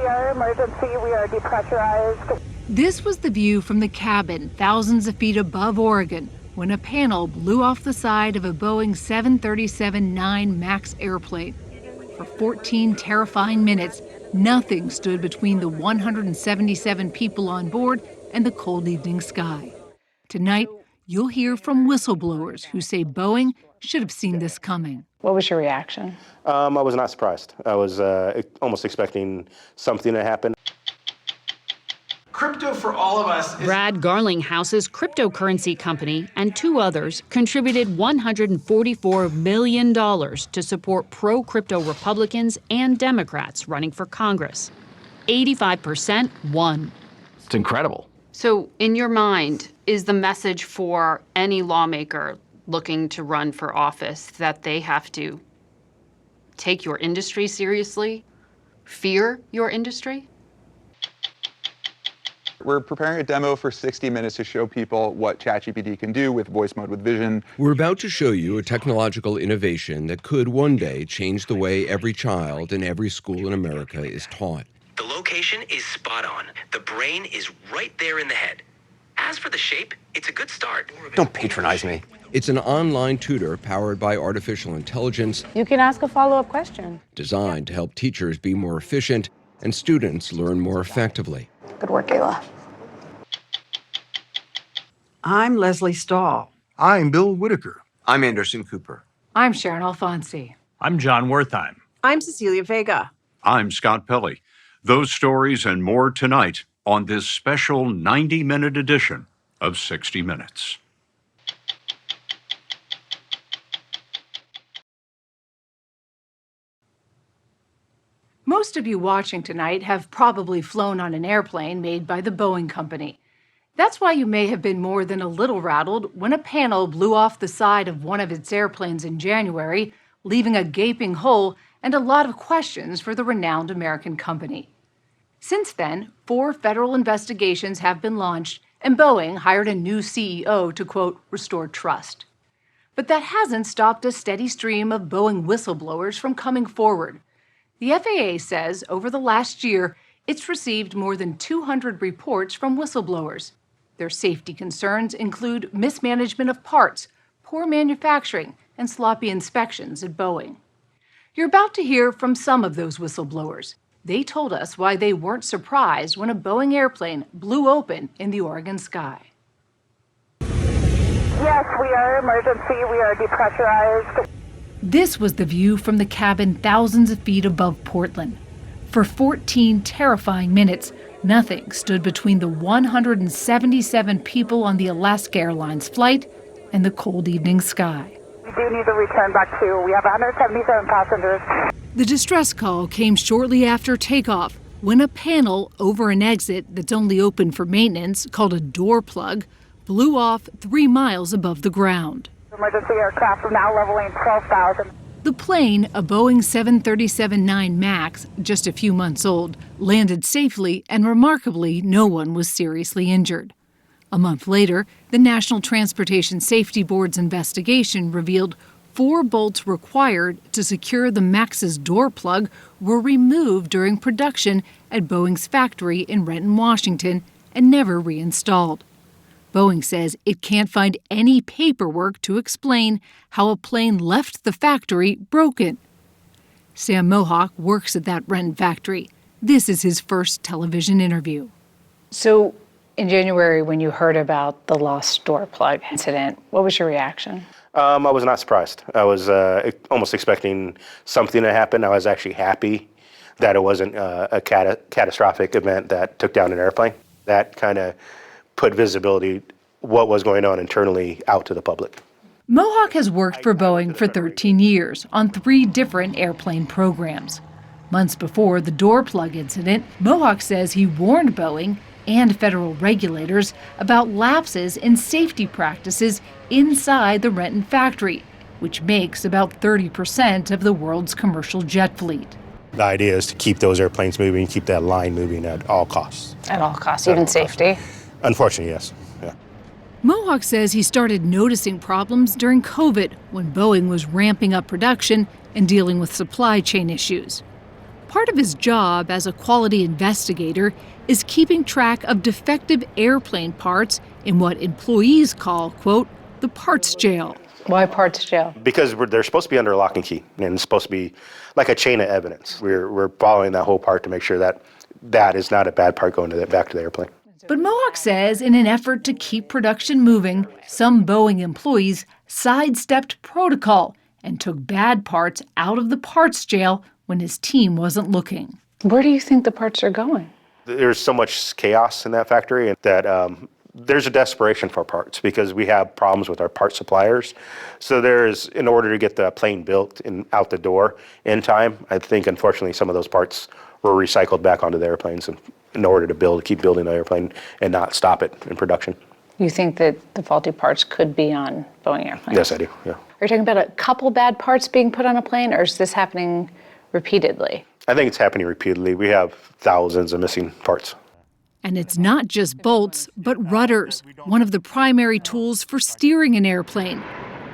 we are emergency. We are depressurized. This was the view from the cabin thousands of feet above Oregon when a panel blew off the side of a Boeing 737-9 MAX airplane. For 14 terrifying minutes, nothing stood between the 177 people on board and the cold evening sky. Tonight, you'll hear from whistleblowers who say Boeing should have seen this coming. What was your reaction? I was not surprised. I was almost expecting something to happen. Crypto for all of us is... Brad Garlinghouse's cryptocurrency company and two others contributed $144 million to support pro-crypto Republicans and Democrats running for Congress. 85% won. It's incredible. So in your mind, is the message for any lawmaker looking to run for office that they have to take your industry seriously, fear your industry? We're preparing a demo for 60 minutes to show people what ChatGPT can do with voice mode with vision. We're about to show you a technological innovation that could one day change the way every child in every school in America is taught. The location is spot on. The brain is right there in the head. As for the shape, it's a good start. Don't patronize me. It's an online tutor powered by artificial intelligence. You can ask a follow-up question. Designed to help teachers be more efficient and students learn more effectively. Good work, Ayla. I'm Leslie Stahl. I'm Bill Whitaker. I'm Anderson Cooper. I'm Sharon Alfonsi. I'm John Wertheim. I'm Cecilia Vega. I'm Scott Pelley. Those stories and more tonight on this special 90-minute edition of 60 Minutes. Most of you watching tonight have probably flown on an airplane made by the Boeing company. That's why you may have been more than a little rattled when a panel blew off the side of one of its airplanes in January, leaving a gaping hole and a lot of questions for the renowned American company. Since then, 4 federal investigations have been launched, and Boeing hired a new CEO to, quote, restore trust. But that hasn't stopped a steady stream of Boeing whistleblowers from coming forward. The FAA says over the last year, it's received more than 200 reports from whistleblowers. Their safety concerns include mismanagement of parts, poor manufacturing, and sloppy inspections at Boeing. You're about to hear from some of those whistleblowers. They told us why they weren't surprised when a Boeing airplane blew open in the Oregon sky. Yes, we are emergency. We are depressurized. This was the view from the cabin thousands of feet above Portland. For 14 terrifying minutes, nothing stood between the 177 people on the Alaska Airlines flight and the cold evening sky. We do need to return back to, we have 177 passengers. The distress call came shortly after takeoff when a panel over an exit that's only open for maintenance, called a door plug, blew off 3 miles above the ground. Emergency aircraft now leveling 12,000. The plane, a Boeing 737-9 MAX, just a few months old, landed safely, and remarkably, no one was seriously injured. A month later, the National Transportation Safety Board's investigation revealed 4 bolts required to secure the MAX's door plug were removed during production at Boeing's factory in Renton, Washington, and never reinstalled. Boeing says it can't find any paperwork to explain how a plane left the factory broken. Sam Mohawk works at that Renton factory. This is his first television interview. So in January, when you heard about the lost door plug incident, what was your reaction? I was not surprised. I was almost expecting something to happen. I was actually happy that it wasn't a catastrophic event that took down an airplane. That kind of put visibility, what was going on internally, out to the public. Mohawk has worked for Boeing for 13 years on 3 different airplane programs. Months before the door plug incident, Mohawk says he warned Boeing and federal regulators about lapses in safety practices inside the Renton factory, which makes about 30% of the world's commercial jet fleet. The idea is to keep those airplanes moving, keep that line moving at all costs. At all costs, even safety? Unfortunately, yes. Yeah. Mohawk says he started noticing problems during COVID when Boeing was ramping up production and dealing with supply chain issues. Part of his job as a quality investigator is keeping track of defective airplane parts in what employees call, quote, the parts jail. Why parts jail? Because they're supposed to be under lock and key, and it's supposed to be like a chain of evidence. We're following that whole part to make sure that that is not a bad part going back to the airplane. But Mohawk says in an effort to keep production moving, some Boeing employees sidestepped protocol and took bad parts out of the parts jail when his team wasn't looking. Where do you think the parts are going? There's so much chaos in that factory that there's a desperation for parts because we have problems with our part suppliers. So in order to get the plane built and out the door in time, I think unfortunately some of those parts were recycled back onto the airplanes in order to keep building the airplane and not stop it in production. You think that the faulty parts could be on Boeing airplanes? Yes, I do, yeah. Are you talking about a couple bad parts being put on a plane, or is this happening repeatedly? I think it's happening repeatedly. We have thousands of missing parts. And it's not just bolts, but rudders, one of the primary tools for steering an airplane.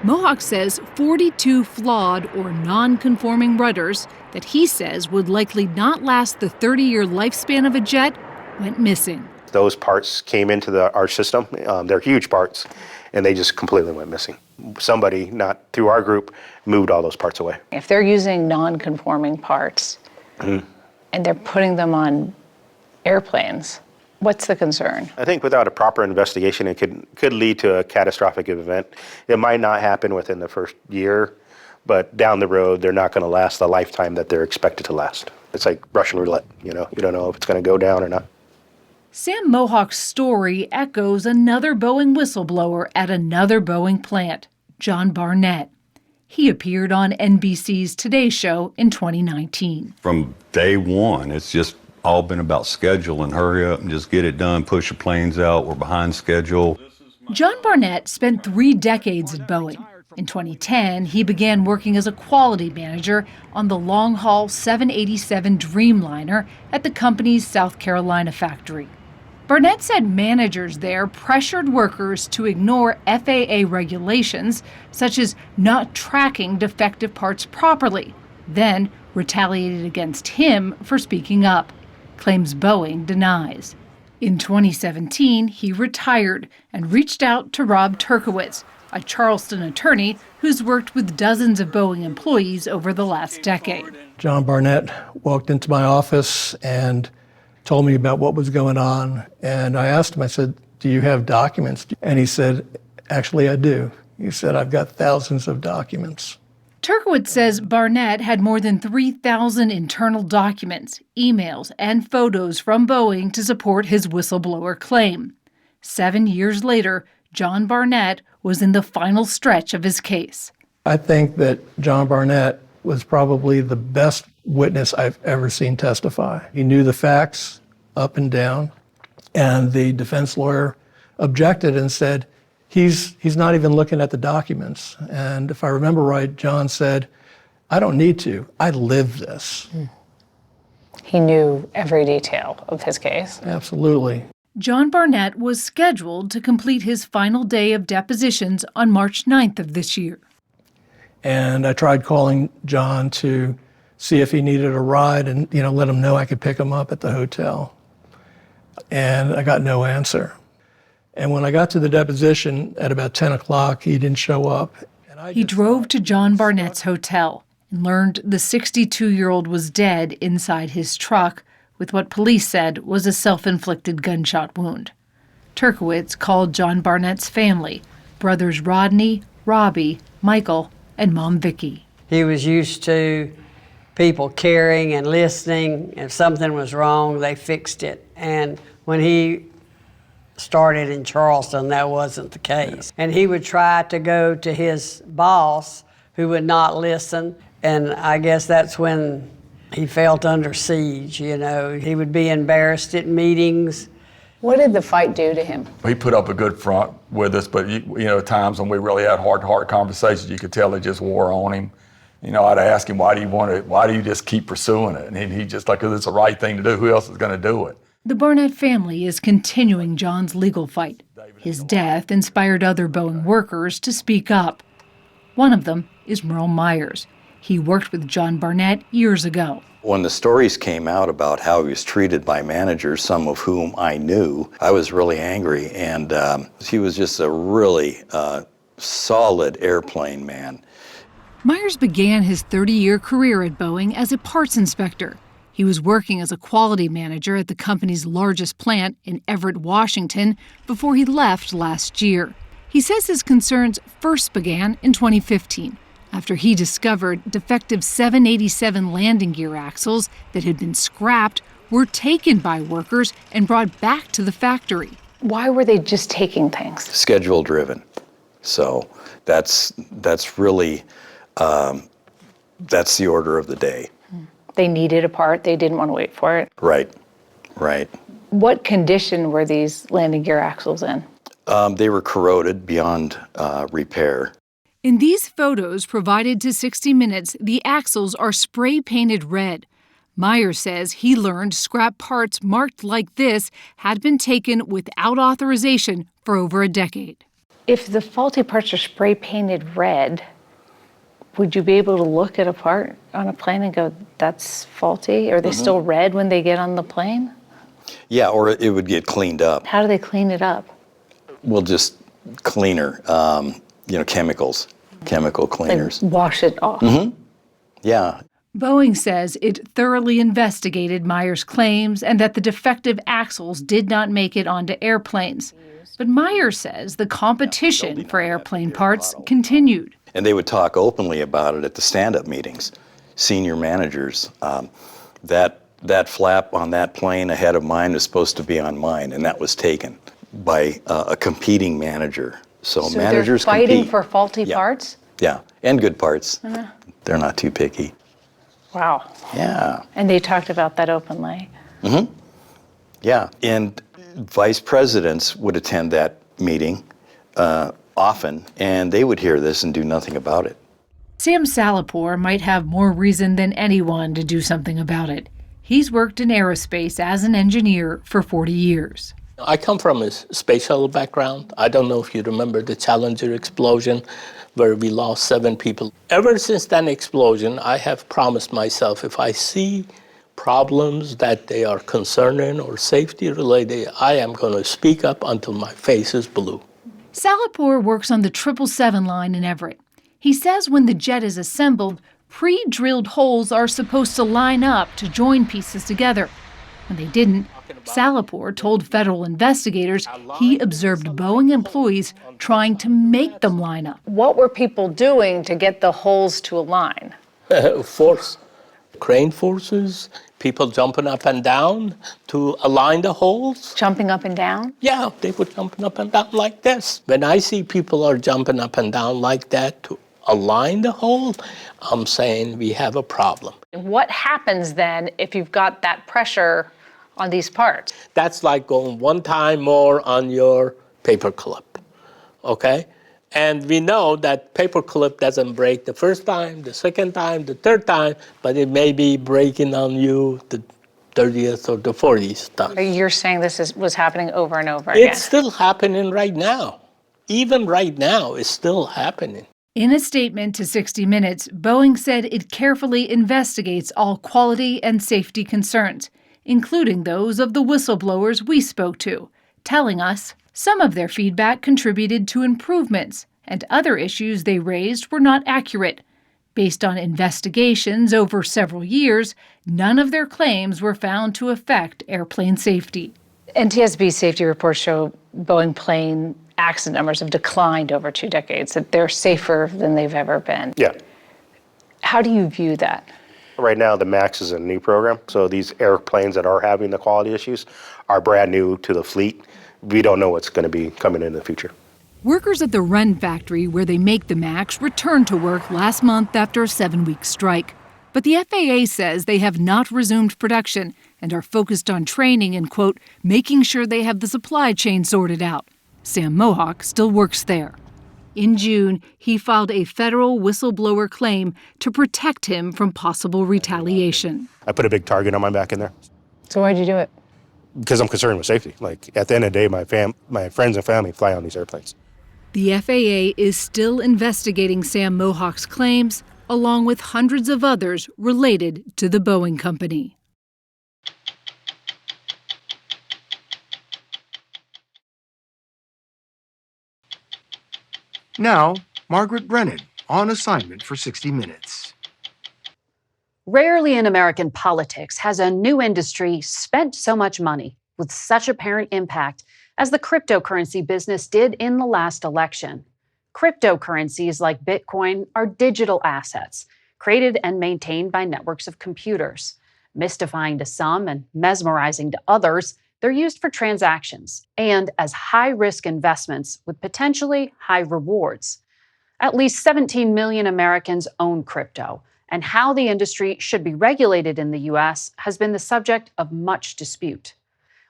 Mohawk says 42 flawed or non-conforming rudders that he says would likely not last the 30-year lifespan of a jet went missing. Those parts came into our system. They're huge parts, and they just completely went missing. Somebody, not through our group, moved all those parts away. If they're using non-conforming parts and they're putting them on airplanes, what's the concern? I think without a proper investigation, it could lead to a catastrophic event. It might not happen within the first year, but down the road, they're not going to last the lifetime that they're expected to last. It's like Russian roulette, you don't know if it's going to go down or not. Sam Mohawk's story echoes another Boeing whistleblower at another Boeing plant, John Barnett. He appeared on NBC's Today Show in 2019. From day one, it's just all been about schedule and hurry up and just get it done, push the planes out, we're behind schedule. John Barnett spent 3 decades at Boeing. In 2010, he began working as a quality manager on the long-haul 787 Dreamliner at the company's South Carolina factory. Barnett said managers there pressured workers to ignore FAA regulations, such as not tracking defective parts properly, then retaliated against him for speaking up, claims Boeing denies. In 2017, he retired and reached out to Rob Turkowitz, a Charleston attorney who's worked with dozens of Boeing employees over the last decade. John Barnett walked into my office and told me about what was going on. And I asked him, I said, do you have documents? And he said, actually, I do. He said, I've got thousands of documents. Turkowitz says Barnett had more than 3,000 internal documents, emails, and photos from Boeing to support his whistleblower claim. 7 years later, John Barnett was in the final stretch of his case. I think that John Barnett was probably the best witness I've ever seen testify. He knew the facts up and down, and the defense lawyer objected and said, he's not even looking at the documents. And if I remember right, John said, I don't need to. I live this. He knew every detail of his case. Absolutely. John Barnett was scheduled to complete his final day of depositions on March 9th of this year. And I tried calling John to see if he needed a ride and, let him know I could pick him up at the hotel. And I got no answer. And when I got to the deposition at about 10 o'clock, he didn't show up. He drove to John Barnett's hotel and learned the 62-year-old was dead inside his truck with what police said was a self-inflicted gunshot wound. Turkowitz called John Barnett's family, brothers Rodney, Robbie, Michael, and Mom Vicky. He was used to people caring and listening. If something was wrong, they fixed it. And when he started in Charleston, that wasn't the case. And he would try to go to his boss, who would not listen. And I guess that's when he felt under siege, He would be embarrassed at meetings. What did the fight do to him? He put up a good front with us, but times when we really had heart-to-heart conversations, you could tell it just wore on him. I'd ask him, why do you just keep pursuing it? And he just like, 'cause it's the right thing to do. Who else is going to do it? The Barnett family is continuing John's legal fight. His death inspired other Boeing workers to speak up. One of them is Merle Myers. He worked with John Barnett years ago. When the stories came out about how he was treated by managers, some of whom I knew, I was really angry. And he was just a really solid airplane man. Myers began his 30-year career at Boeing as a parts inspector. He was working as a quality manager at the company's largest plant in Everett, Washington, before he left last year. He says his concerns first began in 2015, after he discovered defective 787 landing gear axles that had been scrapped were taken by workers and brought back to the factory. Why were they just taking things? Schedule driven. So that's really, that's the order of the day. They needed a part, they didn't want to wait for it. Right. What condition were these landing gear axles in? They were corroded beyond repair. In these photos provided to 60 Minutes, the axles are spray-painted red. Myers says he learned scrap parts marked like this had been taken without authorization for over a decade. If the faulty parts are spray-painted red, would you be able to look at a part on a plane and go, that's faulty? Are they still red when they get on the plane? Yeah, or it would get cleaned up. How do they clean it up? Well, just cleaner, chemicals, chemical cleaners. Like wash it off. Yeah. Boeing says it thoroughly investigated Myers' claims and that the defective axles did not make it onto airplanes. But Myers says the competition for airplane parts continued. And they would talk openly about it at the stand-up meetings. Senior managers, that flap on that plane ahead of mine was supposed to be on mine, and that was taken by a competing manager. So managers they're fighting compete. for faulty parts? Yeah, and good parts. They're not too picky. Wow. Yeah. And they talked about that openly? Yeah, and vice presidents would attend that meeting often, and they would hear this and do nothing about it. Sam Salapur might have more reason than anyone to do something about it. He's worked in aerospace as an engineer for 40 years. I come from a space shuttle background. I don't know if you remember the Challenger explosion where we lost 7 people. Ever since that explosion, I have promised myself if I see problems that they are concerning or safety related, I am going to speak up until my face is blue. Salapur works on the 777 line in Everett. He says when the jet is assembled, pre-drilled holes are supposed to line up to join pieces together. When they didn't, Salapur told federal investigators he observed Boeing employees trying to make them line up. What were people doing to get the holes to align? Force, crane forces, people jumping up and down to align the holes. Jumping up and down? Yeah, they were jumping up and down like this. When I see people are jumping up and down like that to align the hole, I'm saying we have a problem. What happens then if you've got that pressure on these parts? That's like going one time more on your paper clip, okay? And we know that paper clip doesn't break the first time, the second time, the third time, but it may be breaking on you the 30th or the 40th time. You're saying this was happening over and over again? It's still happening right now. Even right now, it's still happening. In a statement to 60 Minutes, Boeing said it carefully investigates all quality and safety concerns, including those of the whistleblowers we spoke to, telling us some of their feedback contributed to improvements and other issues they raised were not accurate. Based on investigations over several years, none of their claims were found to affect airplane safety. NTSB safety reports show Boeing plane accident numbers have declined over 2 decades, that they're safer than they've ever been. Yeah. How do you view that? Right now, the MAX is a new program, so these airplanes that are having the quality issues are brand new to the fleet. We don't know what's going to be coming in the future. Workers at the Wren factory where they make the MAX returned to work last month after a 7-week strike. But the FAA says they have not resumed production and are focused on training and, quote, making sure they have the supply chain sorted out. Sam Mohawk still works there. In June, he filed a federal whistleblower claim to protect him from possible retaliation. I put a big target on my back in there. So why'd you do it? Because I'm concerned with safety. Like, at the end of the day, my friends and family fly on these airplanes. The FAA is still investigating Sam Mohawk's claims, along with hundreds of others related to the Boeing company. Now, Margaret Brennan on assignment for 60 Minutes. Rarely in American politics has a new industry spent so much money with such apparent impact as the cryptocurrency business did in the last election. Cryptocurrencies like Bitcoin are digital assets created and maintained by networks of computers. Mystifying to some and mesmerizing to others, they're used for transactions and as high-risk investments with potentially high rewards. At least 17 million Americans own crypto, and how the industry should be regulated in the U.S. has been the subject of much dispute.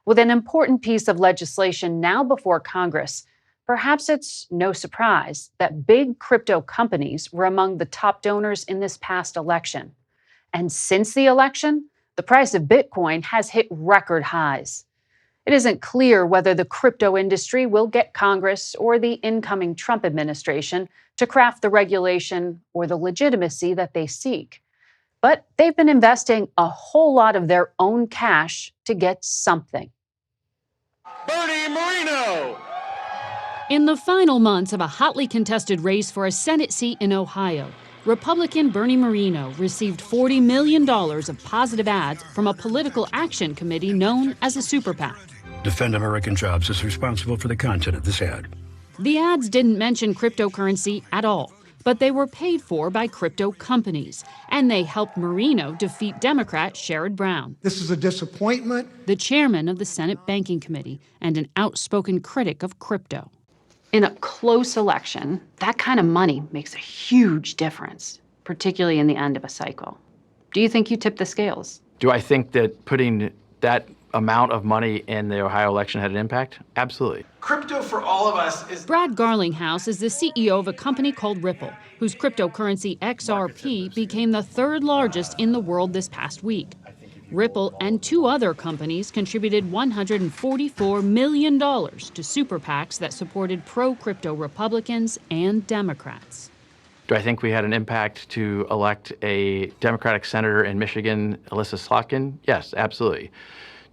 With an important piece of legislation now before Congress, perhaps it's no surprise that big crypto companies were among the top donors in this past election. And since the election, the price of Bitcoin has hit record highs. It isn't clear whether the crypto industry will get Congress or the incoming Trump administration to craft the regulation or the legitimacy that they seek. But they've been investing a whole lot of their own cash to get something. Bernie Moreno! In the final months of a hotly contested race for a Senate seat in Ohio, Republican Bernie Moreno received $40 million of positive ads from a political action committee known as a super PAC. Defend American Jobs is responsible for the content of this ad. The ads didn't mention cryptocurrency at all, but they were paid for by crypto companies, and they helped Moreno defeat Democrat Sherrod Brown. This is a disappointment. The chairman of the Senate Banking Committee and an outspoken critic of crypto. In a close election, that kind of money makes a huge difference, particularly in the end of a cycle. Do you think you tipped the scales? Do I think that putting that amount of money in the Ohio election had an impact? Absolutely. Crypto for all of us is... Brad Garlinghouse is the CEO of a company called Ripple, whose cryptocurrency XRP became the third largest in the world this past week. Ripple and two other companies contributed $144 million to super PACs that supported pro-crypto Republicans and Democrats. Do I think we had an impact to elect a Democratic senator in Michigan, Alyssa Slotkin? Yes, absolutely.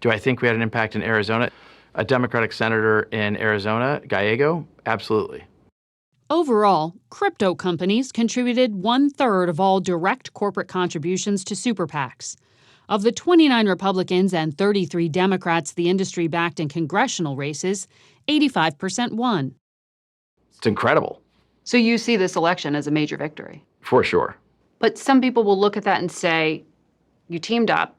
Do I think we had an impact in Arizona? A Democratic senator in Arizona, Gallego? Absolutely. Overall, crypto companies contributed 1/3 of all direct corporate contributions to super PACs. Of the 29 Republicans and 33 Democrats the industry backed in congressional races, 85% won. It's incredible. So you see this election as a major victory? For sure. But some people will look at that and say, you teamed up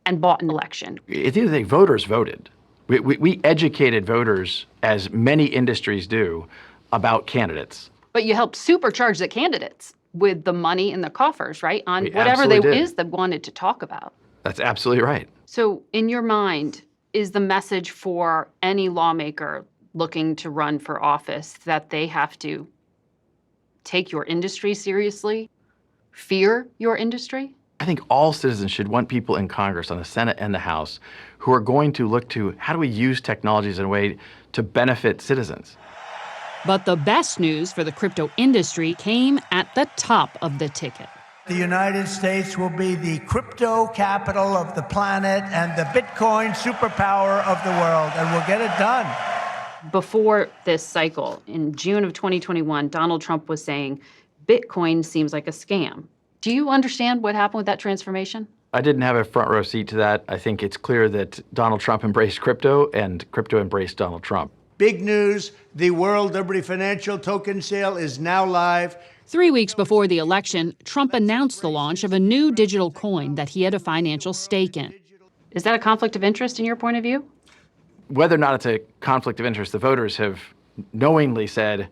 and bought an election. At the end of the day, voters voted. We educated voters, as many industries do, about candidates. But you helped supercharge the candidates with the money in the coffers, right? On whatever is they wanted to talk about. That's absolutely right. So in your mind, is the message for any lawmaker looking to run for office that they have to take your industry seriously, fear your industry? I think all citizens should want people in Congress, on the Senate and the House, who are going to look to how do we use technologies in a way to benefit citizens. But the best news for the crypto industry came at the top of the ticket. The United States will be the crypto capital of the planet and the Bitcoin superpower of the world, and we'll get it done. Before this cycle, in June of 2021, Donald Trump was saying, Bitcoin seems like a scam. Do you understand what happened with that transformation? I didn't have a front row seat to that. I think it's clear that Donald Trump embraced crypto and crypto embraced Donald Trump. Big news, the World Liberty Financial token sale is now live. 3 weeks before the election, Trump announced the launch of a new digital coin that he had a financial stake in. Is that a conflict of interest in your point of view? Whether or not it's a conflict of interest, the voters have knowingly said,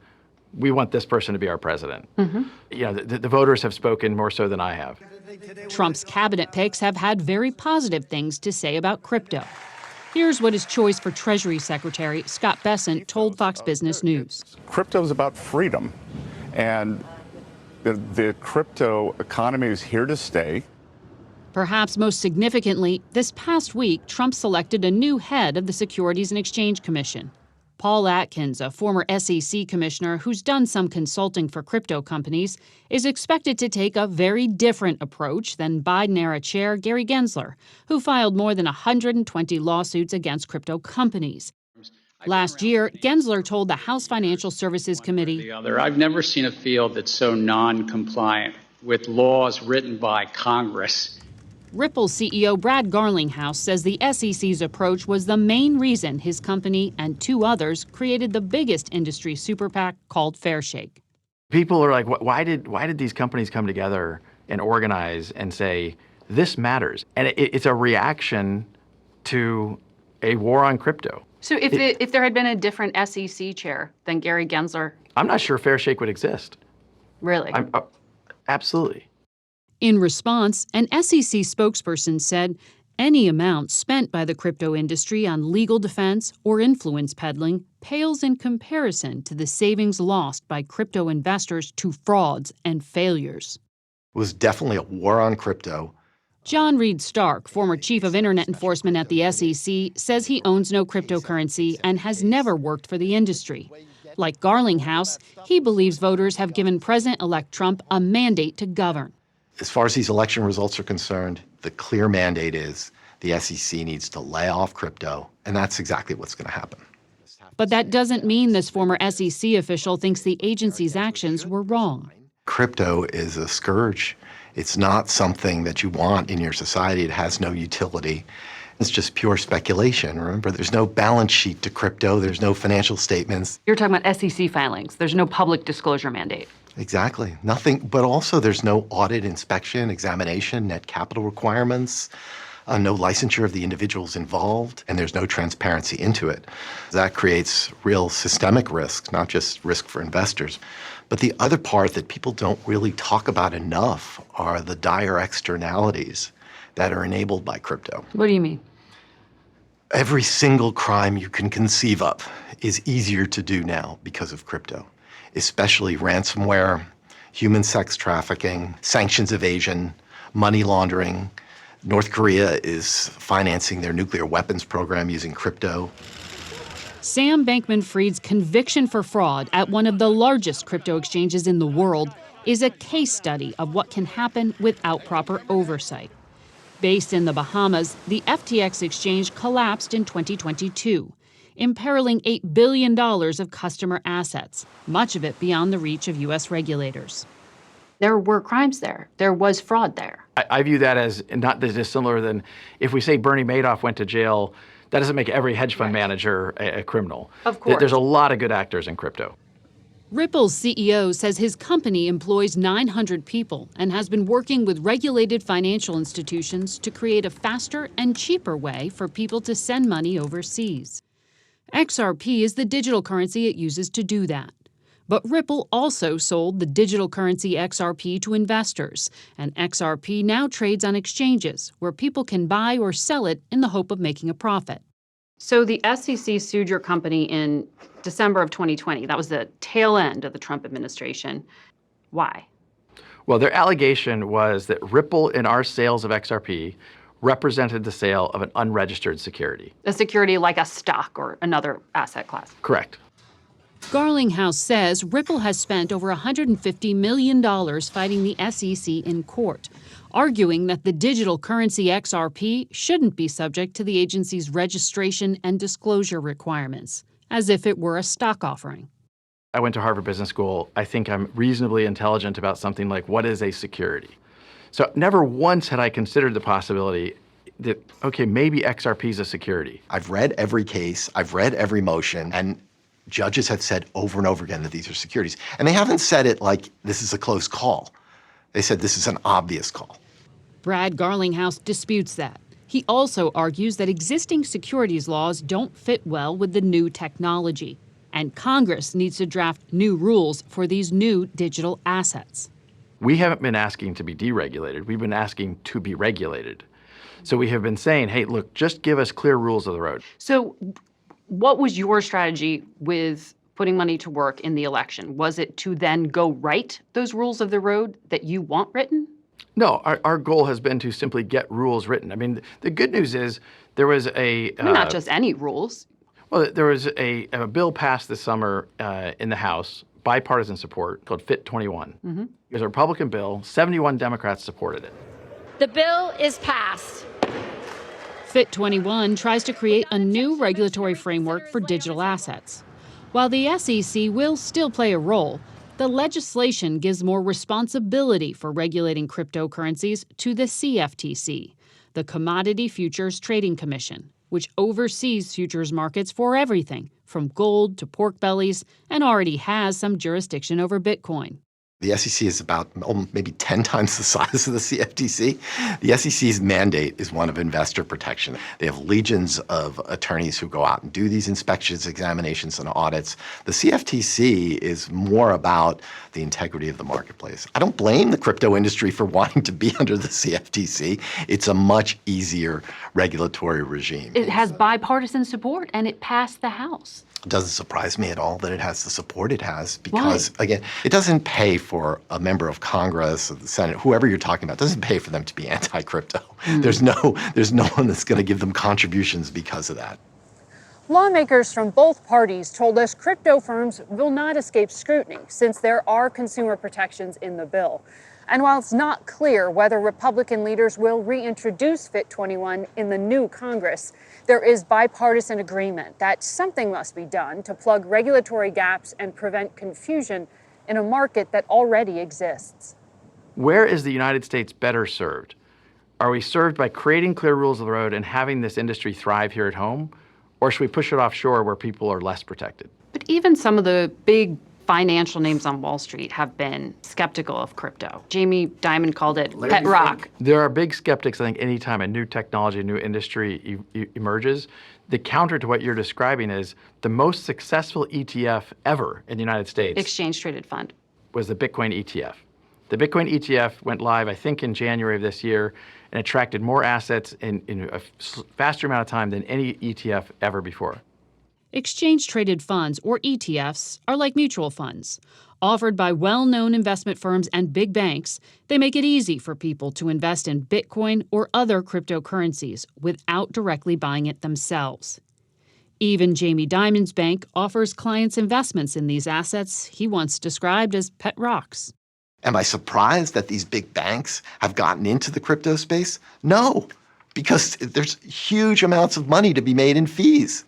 we want this person to be our president. Mm-hmm. You know, the voters have spoken more so than I have. Trump's cabinet picks have had very positive things to say about crypto. Here's what his choice for Treasury Secretary, Scott Bessent, told Fox Business News. Crypto is about freedom, and the crypto economy is here to stay. Perhaps most significantly, this past week, Trump selected a new head of the Securities and Exchange Commission. Paul Atkins, a former SEC commissioner who's done some consulting for crypto companies, is expected to take a very different approach than Biden-era chair Gary Gensler, who filed more than 120 lawsuits against crypto companies. Last year, Gensler told the House Financial Services Committee, I've never seen a field that's so non-compliant with laws written by Congress. Ripple CEO Brad Garlinghouse says the SEC's approach was the main reason his company and two others created the biggest industry super PAC called Fairshake. People are like, why did these companies come together and organize and say, this matters? And it's a reaction to a war on crypto. So if there had been a different SEC chair than Gary Gensler? I'm not sure Fairshake would exist. Really? Absolutely. In response, an SEC spokesperson said any amount spent by the crypto industry on legal defense or influence peddling pales in comparison to the savings lost by crypto investors to frauds and failures. It was definitely a war on crypto. John Reed Stark, former chief of internet enforcement at the SEC, says he owns no cryptocurrency and has never worked for the industry. Like Garlinghouse, he believes voters have given President-elect Trump a mandate to govern. As far as these election results are concerned, the clear mandate is the SEC needs to lay off crypto, and that's exactly what's going to happen. But that doesn't mean this former SEC official thinks the agency's actions were wrong. Crypto is a scourge. It's not something that you want in your society. It has no utility. It's just pure speculation. Remember, there's no balance sheet to crypto. There's no financial statements. You're talking about SEC filings. There's no public disclosure mandate. Exactly. Nothing, but also there's no audit, inspection, examination, net capital requirements, no licensure of the individuals involved, and there's no transparency into it. That creates real systemic risk, not just risk for investors. But the other part that people don't really talk about enough are the dire externalities that are enabled by crypto. What do you mean? Every single crime you can conceive of is easier to do now because of crypto, especially ransomware, human sex trafficking, sanctions evasion, money laundering. North Korea is financing their nuclear weapons program using crypto. Sam Bankman-Fried's conviction for fraud at one of the largest crypto exchanges in the world is a case study of what can happen without proper oversight. Based in the Bahamas, the FTX exchange collapsed in 2022, imperiling $8 billion of customer assets, much of it beyond the reach of U.S. regulators. There were crimes there. There was fraud there. I view that as not that dissimilar than if we say Bernie Madoff went to jail, that doesn't make every hedge fund manager a criminal. Of course. There's a lot of good actors in crypto. Ripple's CEO says his company employs 900 people and has been working with regulated financial institutions to create a faster and cheaper way for people to send money overseas. XRP is the digital currency it uses to do that. But Ripple also sold the digital currency XRP to investors, and XRP now trades on exchanges where people can buy or sell it in the hope of making a profit. So the SEC sued your company in December of 2020. That was the tail end of the Trump administration. Why? Well, their allegation was that Ripple in our sales of XRP represented the sale of an unregistered security. A security like a stock or another asset class. Correct. Garlinghouse says Ripple has spent over $150 million fighting the SEC in court, arguing that the digital currency XRP shouldn't be subject to the agency's registration and disclosure requirements, as if it were a stock offering. I went to Harvard Business School. I think I'm reasonably intelligent about something like what is a security. So never once had I considered the possibility that, okay, maybe XRP is a security. I've read every case, I've read every motion, and judges have said over and over again that these are securities. And they haven't said it like this is a close call. They said this is an obvious call. Brad Garlinghouse disputes that. He also argues that existing securities laws don't fit well with the new technology, and Congress needs to draft new rules for these new digital assets. We haven't been asking to be deregulated. We've been asking to be regulated. So we have been saying, hey, look, just give us clear rules of the road. So what was your strategy with putting money to work in the election? Was it to then go write those rules of the road that you want written? No, our goal has been to simply get rules written. I mean, the good news is there was not just any rules. Well, there was a bill passed this summer in the House, bipartisan support, called FIT 21. Mm-hmm. It was a Republican bill. 71 Democrats supported it. The bill is passed. FIT 21 tries to create a new regulatory framework for digital assets. While the SEC will still play a role, the legislation gives more responsibility for regulating cryptocurrencies to the CFTC, the Commodity Futures Trading Commission, which oversees futures markets for everything from gold to pork bellies and already has some jurisdiction over Bitcoin. The SEC is about maybe 10 times the size of the CFTC. The SEC's mandate is one of investor protection. They have legions of attorneys who go out and do these inspections, examinations, and audits. The CFTC is more about the integrity of the marketplace. I don't blame the crypto industry for wanting to be under the CFTC. It's a much easier regulatory regime. It has bipartisan support, and it passed the House. It doesn't surprise me at all that it has the support it has because, again, it doesn't pay for a member of Congress or the Senate, whoever you're talking about, it doesn't pay for them to be anti-crypto. There's no one that's going to give them contributions because of that. Lawmakers from both parties told us crypto firms will not escape scrutiny since there are consumer protections in the bill. And while it's not clear whether Republican leaders will reintroduce FIT 21 in the new Congress, there is bipartisan agreement that something must be done to plug regulatory gaps and prevent confusion in a market that already exists. Where is the United States better served? Are we served by creating clear rules of the road and having this industry thrive here at home? Or should we push it offshore where people are less protected? But even some of the big financial names on Wall Street have been skeptical of crypto. Jamie Dimon called it pet rock. There are big skeptics, I think, anytime a new technology, a new industry emerges. The counter to what you're describing is the most successful ETF ever in the United States. Exchange Traded Fund. Was the Bitcoin ETF. The Bitcoin ETF went live, I think, in January of this year and attracted more assets in a faster amount of time than any ETF ever before. Exchange-traded funds, or ETFs, are like mutual funds. Offered by well-known investment firms and big banks, they make it easy for people to invest in Bitcoin or other cryptocurrencies without directly buying it themselves. Even Jamie Dimon's bank offers clients investments in these assets he once described as pet rocks. Am I surprised that these big banks have gotten into the crypto space? No, because there's huge amounts of money to be made in fees.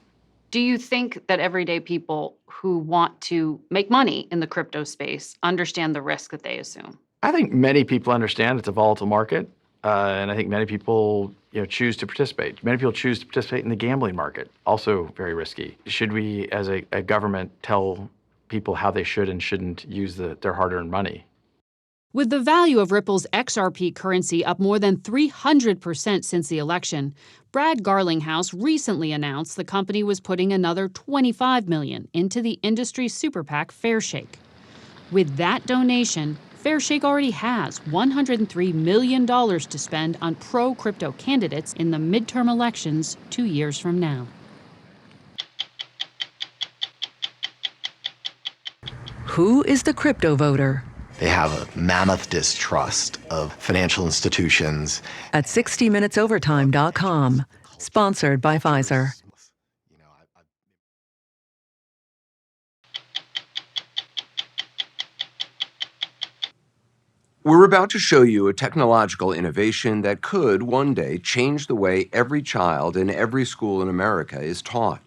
Do you think that everyday people who want to make money in the crypto space understand the risk that they assume? I think many people understand it's a volatile market, and I think many people choose to participate. Many people choose to participate in the gambling market, also very risky. Should we, as a government, tell people how they should and shouldn't use their hard-earned money? With the value of Ripple's XRP currency up more than 300% since the election, Brad Garlinghouse recently announced the company was putting another $25 million into the industry super PAC Fairshake. With that donation, Fairshake already has $103 million to spend on pro-crypto candidates in the midterm elections 2 years from now. Who is the crypto voter? They have a mammoth distrust of financial institutions. At 60minutesovertime.com, sponsored by Pfizer. We're about to show you a technological innovation that could one day change the way every child in every school in America is taught.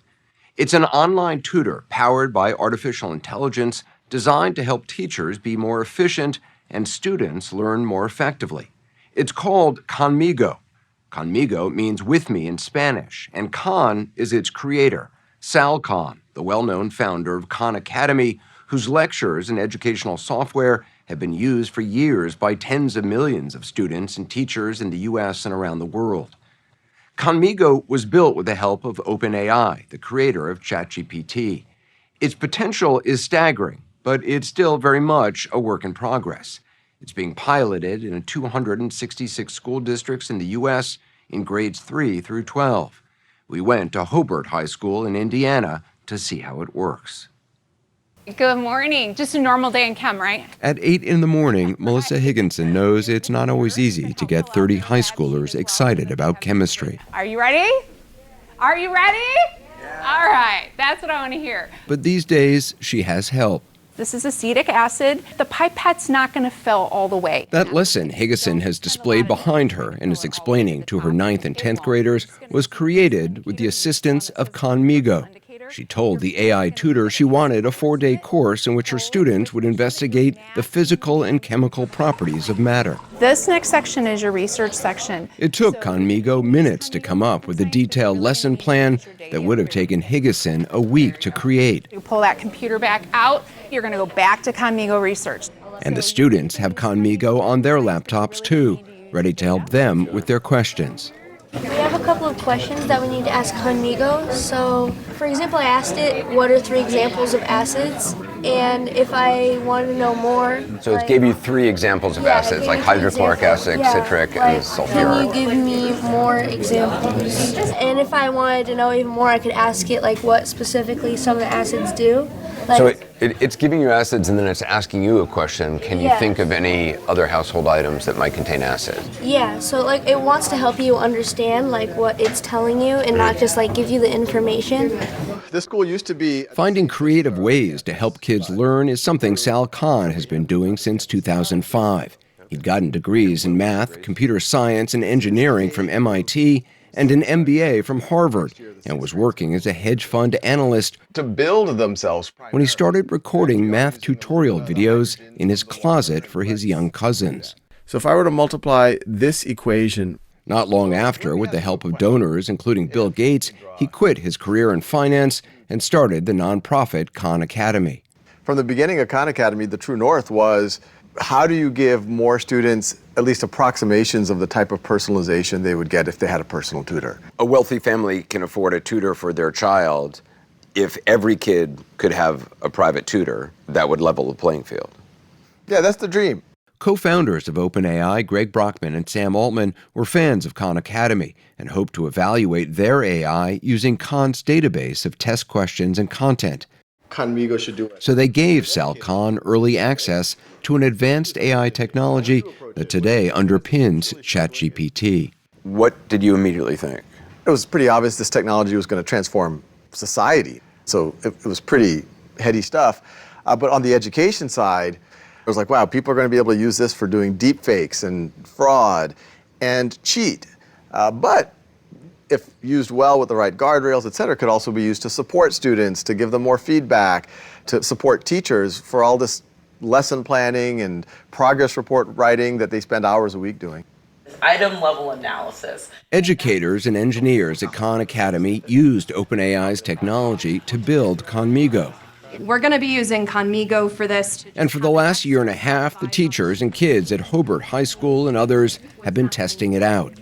It's an online tutor powered by artificial intelligence designed to help teachers be more efficient and students learn more effectively. It's called Khanmigo. Khanmigo means with me in Spanish, and Khan is its creator, Sal Khan, the well-known founder of Khan Academy, whose lectures and educational software have been used for years by tens of millions of students and teachers in the U.S. and around the world. Khanmigo was built with the help of OpenAI, the creator of ChatGPT. Its potential is staggering, but it's still very much a work in progress. It's being piloted in 266 school districts in the U.S. in grades 3 through 12. We went to Hobart High School in Indiana to see how it works. Good morning. Just a normal day in chem, right? At 8 in the morning, Melissa Higginson knows it's not always easy to get 30 high schoolers excited about chemistry. Are you ready? Are you ready? All right, that's what I want to hear. But these days, she has help. This is acetic acid. The pipette's not going to fill all the way. That lesson Higgison has displayed behind her and is explaining to her 9th and 10th graders was created with the assistance of Khanmigo. She told the AI tutor she wanted a 4-day course in which her students would investigate the physical and chemical properties of matter. This next section is your research section. It took Khanmigo minutes to come up with a detailed lesson plan that would have taken Higgison a week to create. You pull that computer back out, you're going to go back to Khanmigo research. And the students have Khanmigo on their laptops too, ready to help them with their questions. We have a couple of questions that we need to ask Khanmigo. So, for example, I asked it, what are 3 examples of acids? And if I wanted to know more... So it gave you 3 examples of acids, like hydrochloric acid, citric, and sulfuric. Can you give me more examples? And if I wanted to know even more, I could ask it, like, what specifically some of the acids do. Like, So it's giving you acids and then it's asking you a question. Can you think of any other household items that might contain acid? yeah, so like it wants to help you understand like what it's telling you and not just like give you the information. This school used to be... Finding creative ways to help kids learn is something Sal Khan has been doing since 2005. He'd gotten degrees in math, computer science, and engineering from MIT, and an MBA from Harvard, and was working as a hedge fund analyst to build themselves when he started recording math tutorial videos in his closet for his young cousins. So if I were to multiply this equation... Not long after, with the help of donors, including Bill Gates, he quit his career in finance and started the nonprofit Khan Academy. From the beginning of Khan Academy, the true north was, how do you give more students at least approximations of the type of personalization they would get if they had a personal tutor? A wealthy family can afford a tutor for their child. If every kid could have a private tutor, that would level the playing field. Yeah, that's the dream. Co-founders of OpenAI, Greg Brockman and Sam Altman, were fans of Khan Academy and hoped to evaluate their AI using Khan's database of test questions and content. Khanmigo should do it. So they gave Sal Khan early access to an advanced AI technology that today underpins ChatGPT. What did you immediately think? It was pretty obvious this technology was going to transform society. So it was pretty heady stuff. But on the education side, it was like, wow, people are going to be able to use this for doing deep fakes and fraud and cheat. But if used well with the right guardrails, et cetera, could also be used to support students, to give them more feedback, to support teachers for all this lesson planning and progress report writing that they spend hours a week doing. Item level analysis. Educators and engineers at Khan Academy used OpenAI's technology to build Khanmigo. We're going to be using Khanmigo for this. And for the last year and a half, the teachers and kids at Hobart High School and others have been testing it out.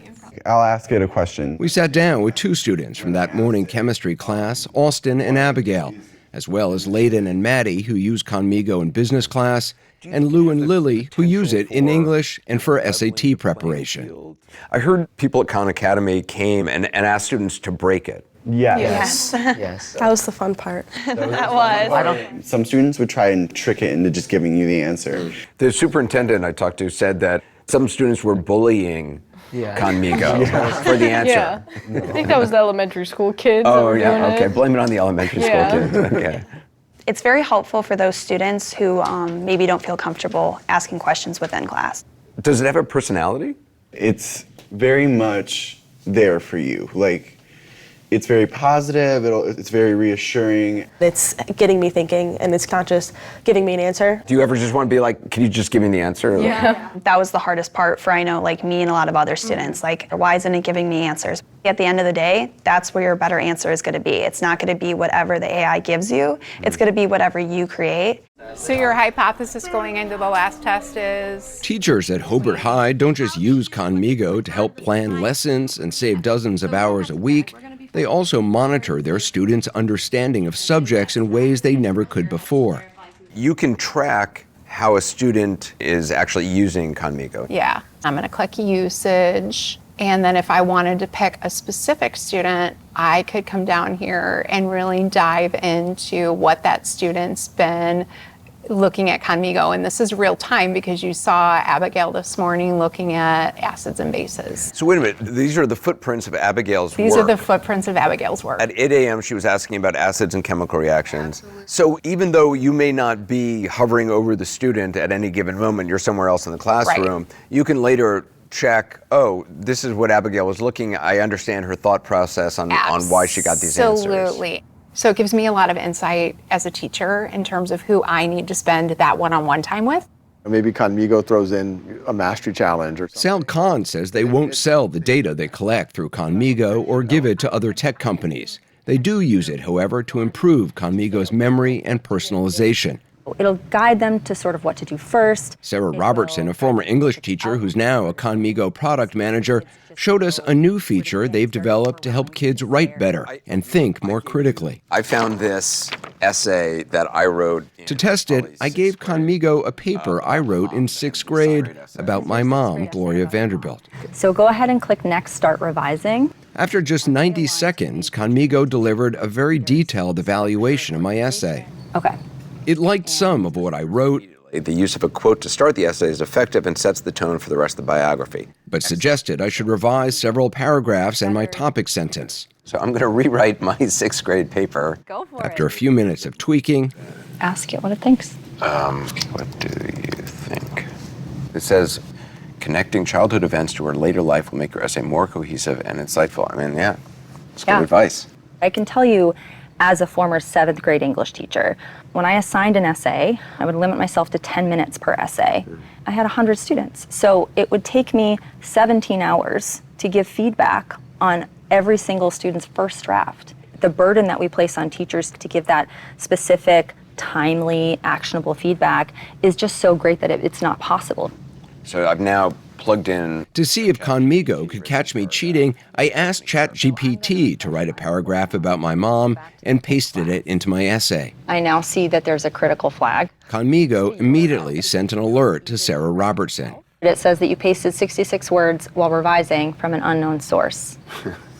I'll ask it a question. We sat down with 2 students from that morning chemistry class, Austin and Abigail, as well as Layden and Maddie, who use Khanmigo in business class, and Lou and Lily, who use it in English and for SAT preparation. I heard people at Khan Academy came and asked students to break it. Yes. Yes. That was the fun part. That was. Some students would try and trick it into just giving you the answer. The superintendent I talked to said that some students were bullying Khanmigo for the answer. Yeah. I think that was the elementary school kids. Oh, yeah, okay. Blame it on the elementary school kids. Okay. It's very helpful for those students who maybe don't feel comfortable asking questions within class. Does it have a personality? It's very much there for you. Like, it's very positive, it's very reassuring. It's getting me thinking, and it's not just giving me an answer. Do you ever just want to be like, can you just give me the answer? Yeah. That was the hardest part for, I know, like me and a lot of other students. Like, why isn't it giving me answers? At the end of the day, that's where your better answer is going to be. It's not going to be whatever the AI gives you. It's going to be whatever you create. So your hypothesis going into the last test is? Teachers at Hobart High don't just use Khanmigo to help plan lessons and save dozens of hours a week. They also monitor their students' understanding of subjects in ways they never could before. You can track how a student is actually using Khanmigo. Yeah. I'm going to click usage. And then if I wanted to pick a specific student, I could come down here and really dive into what that student's been looking at Khanmigo, and this is real time because you saw Abigail this morning looking at acids and bases. So wait a minute, these are the footprints of Abigail's work. These are the footprints of Abigail's work. At 8 a.m. she was asking about acids and chemical reactions. Absolutely. So even though you may not be hovering over the student at any given moment, you're somewhere else in the classroom, right. You can later check, oh, this is what Abigail was looking at. I understand her thought process on why she got these answers. Absolutely. So it gives me a lot of insight as a teacher in terms of who I need to spend that one-on-one time with. Maybe Khanmigo throws in a mastery challenge or something. Sal Khan says they won't sell the data they collect through Khanmigo or give it to other tech companies. They do use it, however, to improve Khanmigo's memory and personalization. It'll guide them to sort of what to do first. Sarah Robertson, a former English teacher who's now a Khanmigo product manager, showed us a new feature they've developed to help kids write better and think more critically. I found this essay that I wrote. To test it, I gave Khanmigo a paper I wrote in 6th grade about my mom, Gloria Vanderbilt. So go ahead and click Next, Start Revising. After just 90 seconds, Khanmigo delivered a very detailed evaluation of my essay. Okay. It liked some of what I wrote. The use of a quote to start the essay is effective and sets the tone for the rest of the biography. But suggested I should revise several paragraphs and my topic sentence. So I'm going to rewrite my 6th grade paper. Go for it. After a few minutes of tweaking. Ask it what it thinks. What do you think? It says, connecting childhood events to her later life will make your essay more cohesive and insightful. I mean, yeah, it's good advice. I can tell you, as a former 7th grade English teacher, when I assigned an essay, I would limit myself to 10 minutes per essay. I had 100 students, so it would take me 17 hours to give feedback on every single student's first draft. The burden that we place on teachers to give that specific, timely, actionable feedback is just so great that it's not possible. So I've now plugged in. To see if Khanmigo could catch me cheating, I asked ChatGPT to write a paragraph about my mom and pasted it into my essay. I now see that there's a critical flag. Khanmigo immediately sent an alert to Sarah Robertson. It says that you pasted 66 words while revising from an unknown source.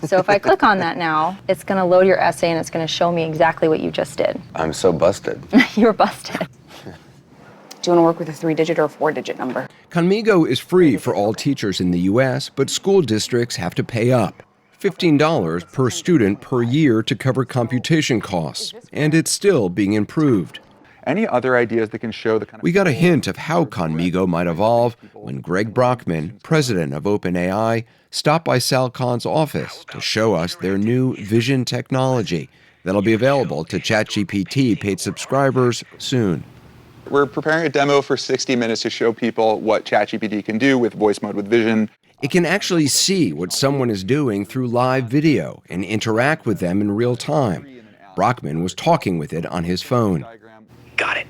So if I click on that now, it's going to load your essay and it's going to show me exactly what you just did. I'm so busted. You're busted. Do you want to work with a 3-digit or a 4-digit number? Khanmigo is free for all teachers in the U.S., but school districts have to pay up. $15 per student per year to cover computation costs, and it's still being improved. Any other ideas that can show the kind of... We got a hint of how Khanmigo might evolve when Greg Brockman, president of OpenAI, stopped by Sal Khan's office to show us their new vision technology that'll be available to ChatGPT paid subscribers soon. We're preparing a demo for 60 minutes to show people what ChatGPT can do with voice mode with vision. It can actually see what someone is doing through live video and interact with them in real time. Brockman was talking with it on his phone. Got it.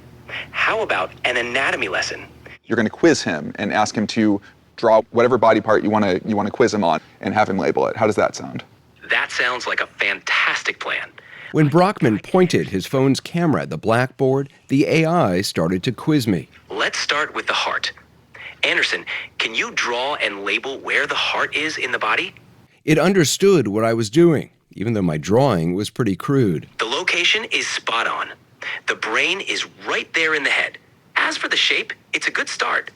How about an anatomy lesson? You're going to quiz him and ask him to draw whatever body part you want to quiz him on and have him label it. How does that sound? That sounds like a fantastic plan. When Brockman pointed his phone's camera at the blackboard, the AI started to quiz me. Let's start with the heart. Anderson, can you draw and label where the heart is in the body? It understood what I was doing, even though my drawing was pretty crude. The location is spot on. The brain is right there in the head. As for the shape, it's a good start.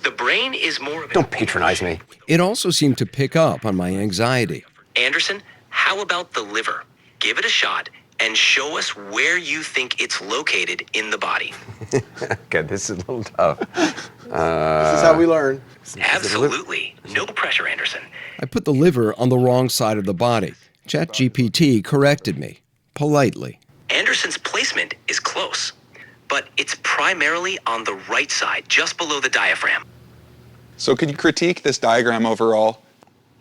The brain is more of... Don't patronize me. It also seemed to pick up on my anxiety. Anderson, how about the liver? Give it a shot and show us where you think it's located in the body. Okay, this is a little tough. This is how we learn. Absolutely. No pressure, Anderson. I put the liver on the wrong side of the body. ChatGPT corrected me, politely. Anderson's placement is close, but it's primarily on the right side, just below the diaphragm. So could you critique this diagram overall?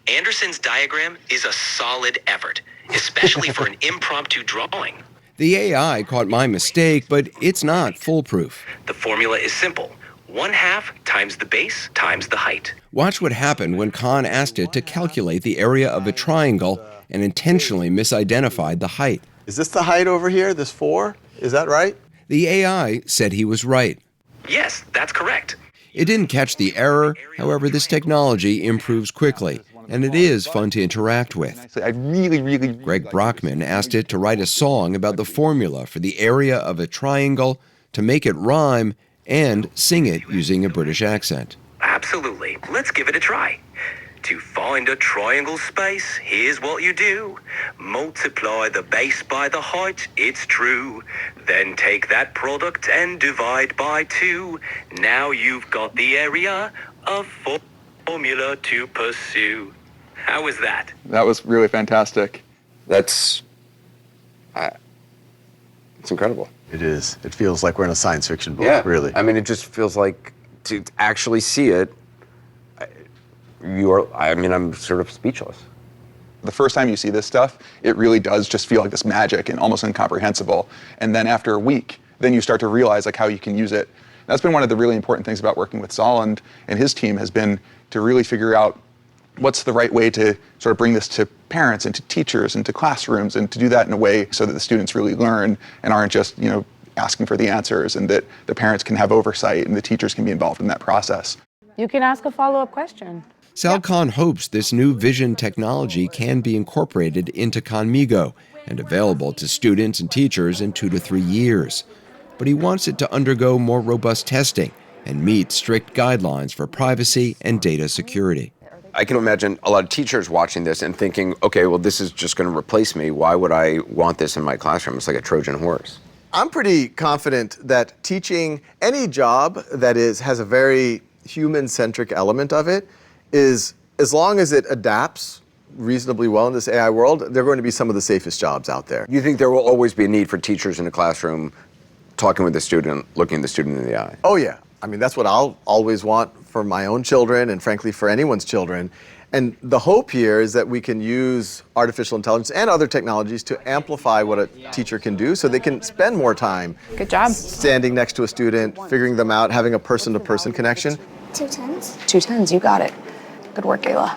Anderson's diagram is a solid effort, especially for an impromptu drawing. The AI caught my mistake, but it's not foolproof. The formula is simple. 1/2 times the base times the height. Watch what happened when Khan asked it to calculate the area of a triangle and intentionally misidentified the height. Is this the height over here, this 4? Is that right? The AI said he was right. Yes, that's correct. It didn't catch the error. However, this technology improves quickly, and it is fun to interact with. Greg Brockman asked it to write a song about the formula for the area of a triangle to make it rhyme and sing it using a British accent. Absolutely. Let's give it a try. To find a triangle space, here's what you do. Multiply the base by the height, it's true. Then take that product and divide by 2. Now you've got the area of formula to pursue. How was that? That was really fantastic. It's incredible. It is. It feels like we're in a science fiction book, really. I mean, it just feels like to actually see it, I'm sort of speechless. The first time you see this stuff, it really does just feel like this magic and almost incomprehensible. And then after a week, then you start to realize like how you can use it. That's been one of the really important things about working with Saul and his team has been to really figure out what's the right way to sort of bring this to parents and to teachers and to classrooms and to do that in a way so that the students really learn and aren't just, asking for the answers, and that the parents can have oversight and the teachers can be involved in that process. You can ask a follow-up question. Sal Khan hopes this new vision technology can be incorporated into Khanmigo and available to students and teachers in 2 to 3 years. But he wants it to undergo more robust testing and meet strict guidelines for privacy and data security. I can imagine a lot of teachers watching this and thinking, okay, well, this is just going to replace me. Why would I want this in my classroom? It's like a Trojan horse. I'm pretty confident that teaching any job that has a very human-centric element of it is, as long as it adapts reasonably well in this AI world, they're going to be some of the safest jobs out there. You think there will always be a need for teachers in a classroom talking with the student, looking the student in the eye? Oh, yeah. I mean, that's what I'll always want for my own children and, frankly, for anyone's children. And the hope here is that we can use artificial intelligence and other technologies to amplify what a teacher can do so they can spend more time. Good job. Standing next to a student, figuring them out, having a person-to-person connection. 2 tens. 2 tens, you got it. Good work, Ayla.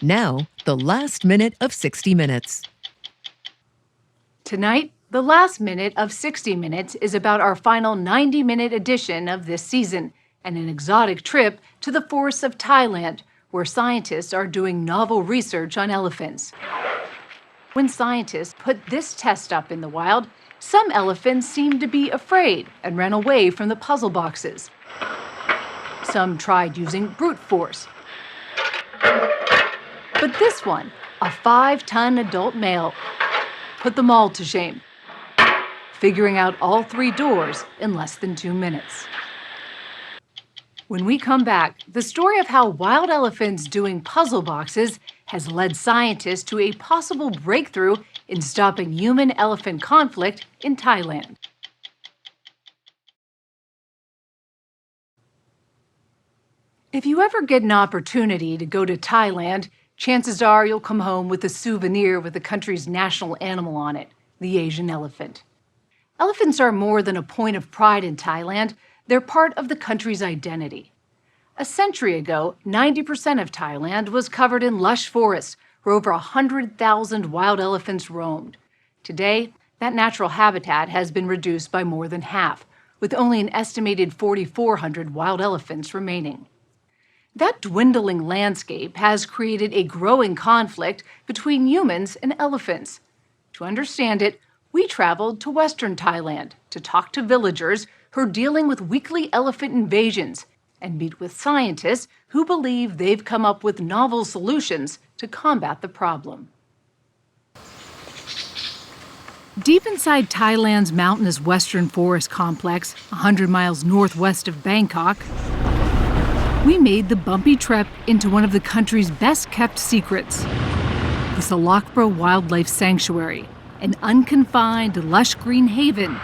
Now, the last minute of 60 Minutes. Tonight, the last minute of 60 Minutes is about our final 90-minute edition of this season and an exotic trip to the forests of Thailand, where scientists are doing novel research on elephants. When scientists put this test up in the wild, some elephants seemed to be afraid and ran away from the puzzle boxes. Some tried using brute force. But this one, a 5-ton adult male, put them all to shame, figuring out all 3 doors in less than 2 minutes. When we come back, the story of how wild elephants doing puzzle boxes has led scientists to a possible breakthrough in stopping human-elephant conflict in Thailand. If you ever get an opportunity to go to Thailand, chances are you'll come home with a souvenir with the country's national animal on it, the Asian elephant. Elephants are more than a point of pride in Thailand. They're part of the country's identity. A century ago, 90% of Thailand was covered in lush forests where over 100,000 wild elephants roamed. Today, that natural habitat has been reduced by more than half, with only an estimated 4,400 wild elephants remaining. That dwindling landscape has created a growing conflict between humans and elephants. To understand it, we traveled to Western Thailand to talk to villagers who are dealing with weekly elephant invasions and meet with scientists who believe they've come up with novel solutions to combat the problem. Deep inside Thailand's mountainous Western Forest Complex, 100 miles northwest of Bangkok, we made the bumpy trek into one of the country's best-kept secrets, the Salakbra Wildlife Sanctuary, an unconfined, lush green haven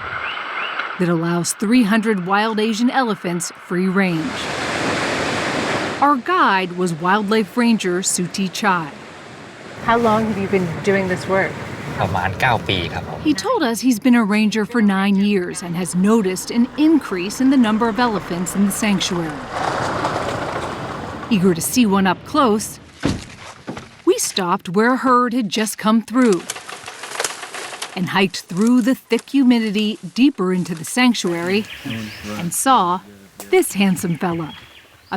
that allows 300 wild Asian elephants free range. Our guide was wildlife ranger Suti Chai. How long have you been doing this work? ประมาณ 9 ปีครับผม He told us he's been a ranger for 9 years and has noticed an increase in the number of elephants in the sanctuary. Eager to see one up close, we stopped where a herd had just come through and hiked through the thick humidity deeper into the sanctuary and saw this handsome fella,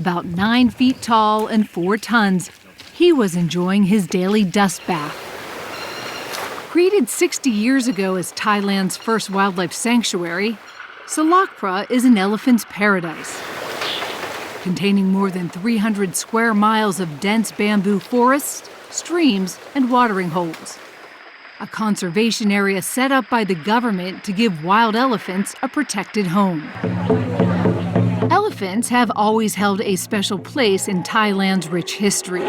about 9 feet tall and 4 tons, He was enjoying his daily dust bath. Created 60 years ago as Thailand's first wildlife sanctuary, Salakpra is an elephant's paradise. Containing more than 300 square miles of dense bamboo forests, streams, and watering holes. A conservation area set up by the government to give wild elephants a protected home. Elephants have always held a special place in Thailand's rich history.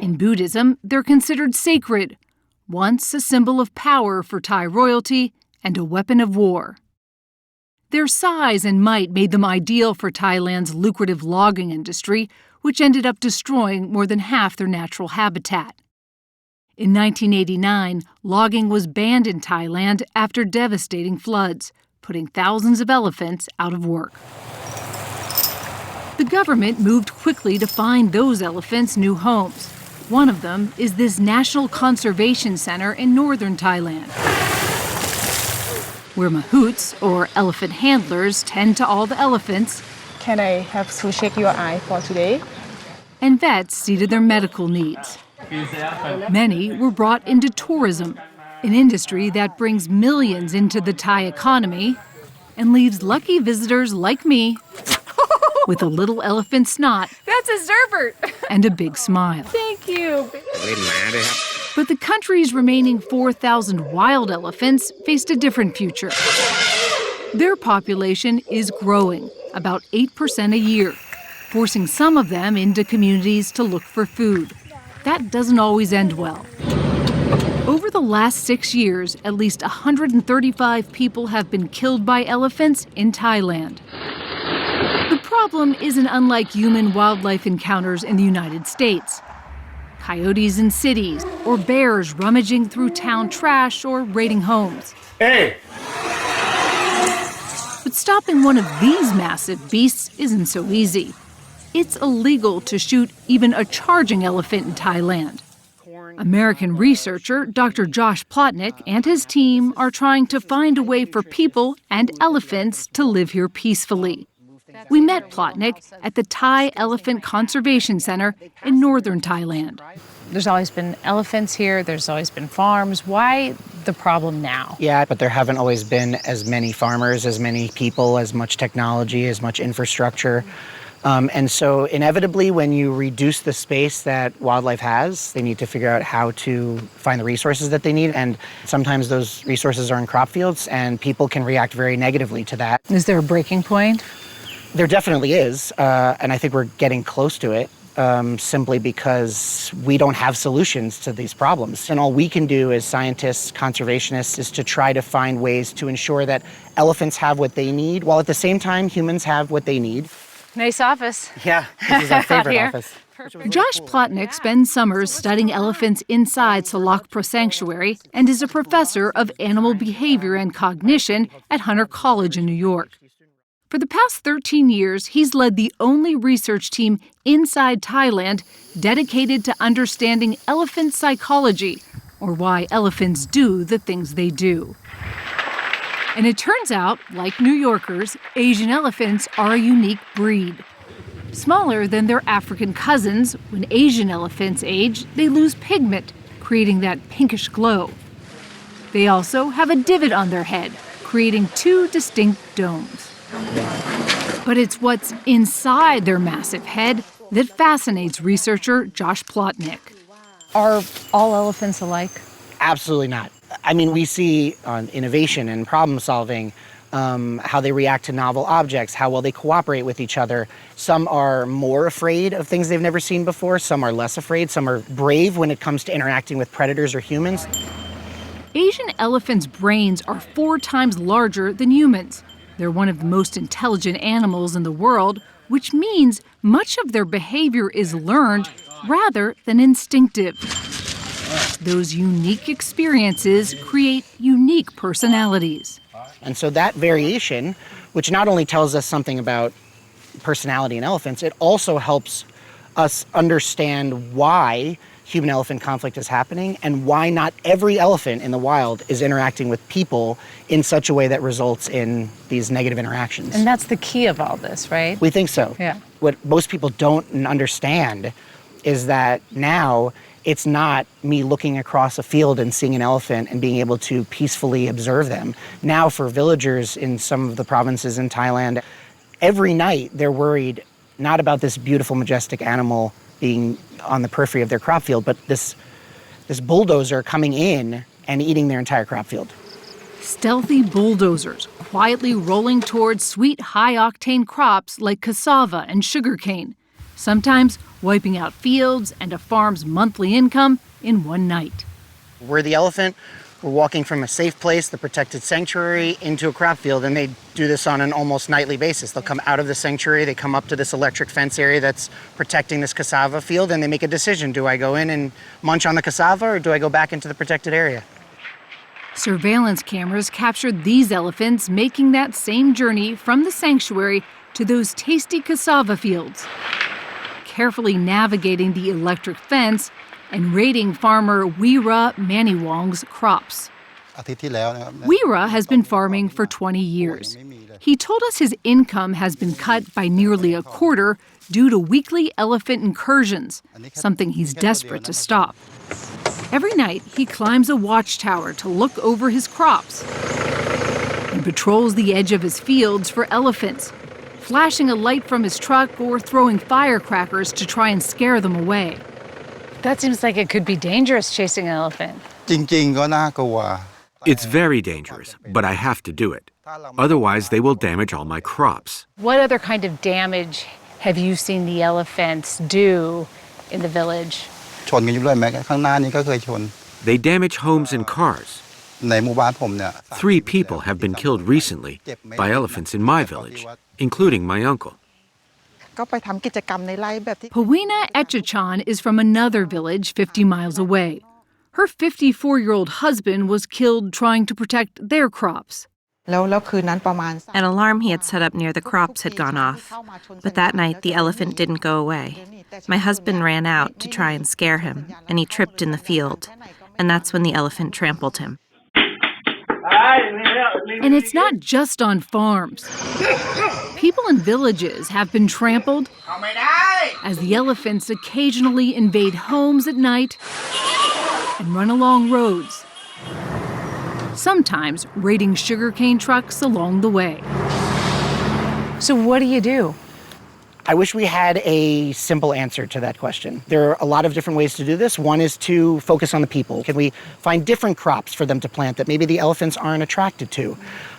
In Buddhism, they're considered sacred, once a symbol of power for Thai royalty and a weapon of war. Their size and might made them ideal for Thailand's lucrative logging industry, which ended up destroying more than half their natural habitat. In 1989, logging was banned in Thailand after devastating floods, putting thousands of elephants out of work. The government moved quickly to find those elephants new homes. One of them is this National Conservation Center in northern Thailand, where mahouts, or elephant handlers, tend to all the elephants. Can I have to check your eye for today? And vets see to their medical needs. Many were brought into tourism, an industry that brings millions into the Thai economy and leaves lucky visitors like me with a little elephant snot. That's a Zerbert. And a big smile. Thank you. But the country's remaining 4,000 wild elephants faced a different future. Their population is growing, about 8% a year, forcing some of them into communities to look for food. That doesn't always end well. Over the last 6 years, at least 135 people have been killed by elephants in Thailand. The problem isn't unlike human-wildlife encounters in the United States. Coyotes in cities, or bears rummaging through town trash or raiding homes. Hey! But stopping one of these massive beasts isn't so easy. It's illegal to shoot even a charging elephant in Thailand. American researcher Dr. Josh Plotnick and his team are trying to find a way for people and elephants to live here peacefully. We met Plotnick at the Thai Elephant Conservation Center in northern Thailand. There's always been elephants here, there's always been farms. Why the problem now? Yeah, but there haven't always been as many farmers, as many people, as much technology, as much infrastructure. And so inevitably, when you reduce the space that wildlife has, they need to figure out how to find the resources that they need. And sometimes those resources are in crop fields, and people can react very negatively to that. Is there a breaking point? There definitely is, and I think we're getting close to it, simply because we don't have solutions to these problems. And all we can do as scientists, conservationists, is to try to find ways to ensure that elephants have what they need, while at the same time humans have what they need. Nice office. Yeah, this is our favorite office. Josh Plotnick spends summers studying elephants inside Salakpra Sanctuary and is a professor of animal behavior and cognition at Hunter College in New York. For the past 13 years, he's led the only research team inside Thailand dedicated to understanding elephant psychology, or why elephants do the things they do. And it turns out, like New Yorkers, Asian elephants are a unique breed. Smaller than their African cousins, when Asian elephants age, they lose pigment, creating that pinkish glow. They also have a divot on their head, creating two distinct domes. But it's what's inside their massive head that fascinates researcher Josh Plotnick. Are all elephants alike? Absolutely not. I mean, we see on innovation and problem solving how they react to novel objects, how well they cooperate with each other. Some are more afraid of things they've never seen before. Some are less afraid. Some are brave when it comes to interacting with predators or humans. Asian elephants' brains are 4 times larger than humans. They're one of the most intelligent animals in the world, which means much of their behavior is learned rather than instinctive. Those unique experiences create unique personalities. And so that variation, which not only tells us something about personality in elephants, it also helps us understand why human-elephant conflict is happening and why not every elephant in the wild is interacting with people in such a way that results in these negative interactions. And that's the key of all this, right? We think so. Yeah. What most people don't understand is that now it's not me looking across a field and seeing an elephant and being able to peacefully observe them. Now for villagers in some of the provinces in Thailand, every night they're worried not about this beautiful, majestic animal being on the periphery of their crop field, but this bulldozer coming in and eating their entire crop field. Stealthy bulldozers quietly rolling towards sweet, high-octane crops like cassava and sugarcane, sometimes wiping out fields and a farm's monthly income in one night. We're the elephant. We're walking from a safe place, the protected sanctuary, into a crop field, and they do this on an almost nightly basis. They'll come out of the sanctuary, they come up to this electric fence area that's protecting this cassava field, and they make a decision. Do I go in and munch on the cassava, or do I go back into the protected area? Surveillance cameras captured these elephants making that same journey from the sanctuary to those tasty cassava fields, carefully navigating the electric fence and raiding farmer Weera Maniwong's crops. Weera has been farming for 20 years. He told us his income has been cut by nearly a quarter due to weekly elephant incursions, something he's desperate to stop. Every night, he climbs a watchtower to look over his crops and patrols the edge of his fields for elephants, flashing a light from his truck or throwing firecrackers to try and scare them away. That seems like it could be dangerous chasing an elephant. It's very dangerous, but I have to do it. Otherwise, they will damage all my crops. What other kind of damage have you seen the elephants do in the village? They damage homes and cars. 3 people have been killed recently by elephants in my village, including my uncle. Pawina Echachan is from another village 50 miles away. Her 54-year-old husband was killed trying to protect their crops. An alarm he had set up near the crops had gone off, but that night the elephant didn't go away. My husband ran out to try and scare him, and he tripped in the field, and that's when the elephant trampled him. And it's not just on farms. People in villages have been trampled as the elephants occasionally invade homes at night and run along roads, sometimes raiding sugarcane trucks along the way. So what do? I wish we had a simple answer to that question. There are a lot of different ways to do this. One is to focus on the people. Can we find different crops for them to plant that maybe the elephants aren't attracted to?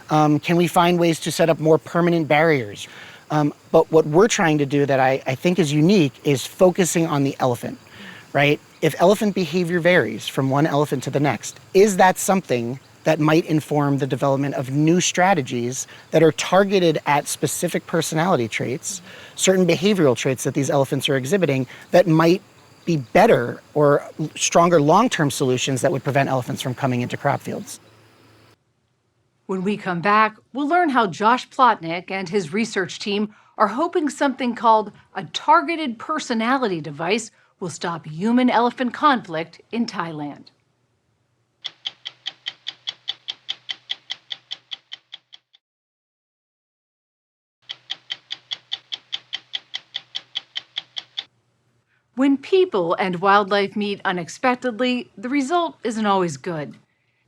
Can we find ways to set up more permanent barriers? But what we're trying to do that I think is unique is focusing on the elephant, right? If elephant behavior varies from one elephant to the next, is that something that might inform the development of new strategies that are targeted at specific personality traits, certain behavioral traits that these elephants are exhibiting that might be better or stronger long-term solutions that would prevent elephants from coming into crop fields? When we come back, we'll learn how Josh Plotnick and his research team are hoping something called a targeted personality device will stop human-elephant conflict in Thailand. When people and wildlife meet unexpectedly, the result isn't always good.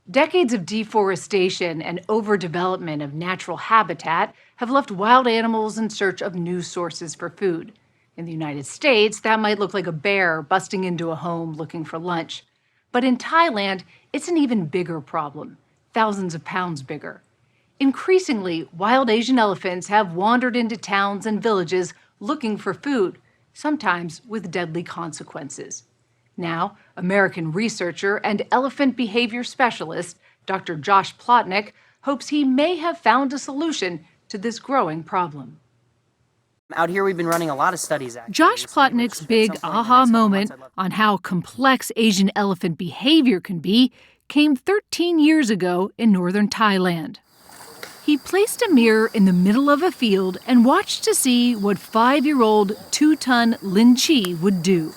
Decades of deforestation and overdevelopment of natural habitat have left wild animals in search of new sources for food. In the United States, that might look like a bear busting into a home looking for lunch. But in Thailand, it's an even bigger problem, thousands of pounds bigger. Increasingly, wild Asian elephants have wandered into towns and villages looking for food, sometimes with deadly consequences. Now, American researcher and elephant behavior specialist Dr. Josh Plotnick hopes he may have found a solution to this growing problem. Out here, we've been running a lot of studies. Josh Plotnick's big aha moment on how complex Asian elephant behavior can be came 13 years ago in northern Thailand. He placed a mirror in the middle of a field and watched to see what 5-year-old Tutor Lin Chi would do.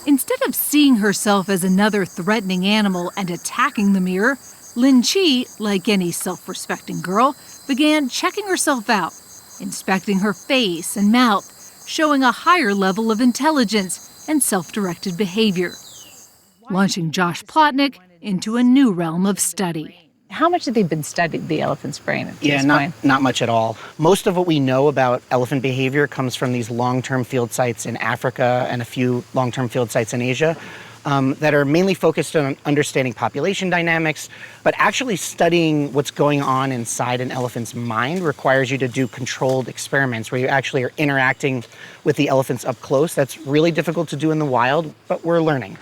Instead of seeing herself as another threatening animal and attacking the mirror, Lin Chi, like any self-respecting girl, began checking herself out, inspecting her face and mouth, showing a higher level of intelligence, and self-directed behavior, launching Josh Plotnick into a new realm of study. How much have they been studying the elephant's brain at this Yeah, point? not much at all. Most of what we know about elephant behavior comes from these long-term field sites in Africa and a few long-term field sites in Asia that are mainly focused on understanding population dynamics, but actually studying what's going on inside an elephant's mind requires you to do controlled experiments where you actually are interacting with the elephants up close. That's really difficult to do in the wild, but we're learning.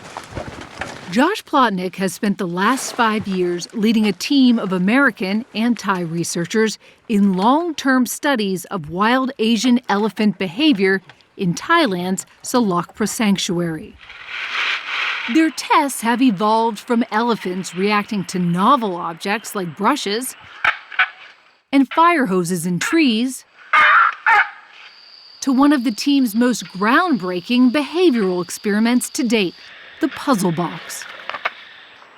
Josh Plotnick has spent the last 5 years leading a team of American and Thai researchers in long-term studies of wild Asian elephant behavior in Thailand's Salakpra Sanctuary. Their tests have evolved from elephants reacting to novel objects like brushes and fire hoses in trees to one of the team's most groundbreaking behavioral experiments to date, the puzzle box.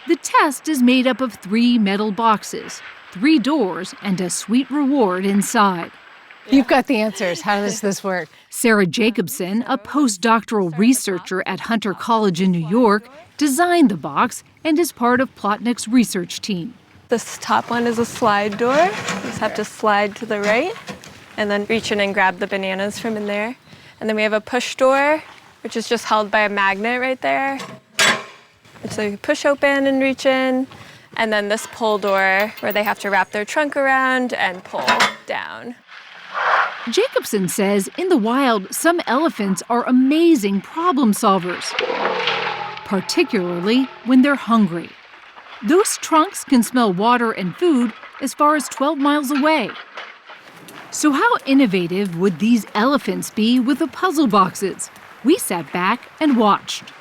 The test is made up of 3 metal boxes, 3 doors, and a sweet reward inside. You've got the answers. How does this work? Sarah Jacobson, a postdoctoral researcher at Hunter College in New York, designed the box and is part of Plotnick's research team. This top one is a slide door. You just have to slide to the right and then reach in and grab the bananas from in there. And then we have a push door, which is just held by a magnet right there. So you push open and reach in. And then this pull door where they have to wrap their trunk around and pull down. Jacobson says in the wild, some elephants are amazing problem solvers, particularly when they're hungry. Those trunks can smell water and food as far as 12 miles away. So how innovative would these elephants be with the puzzle boxes? We sat back and watched.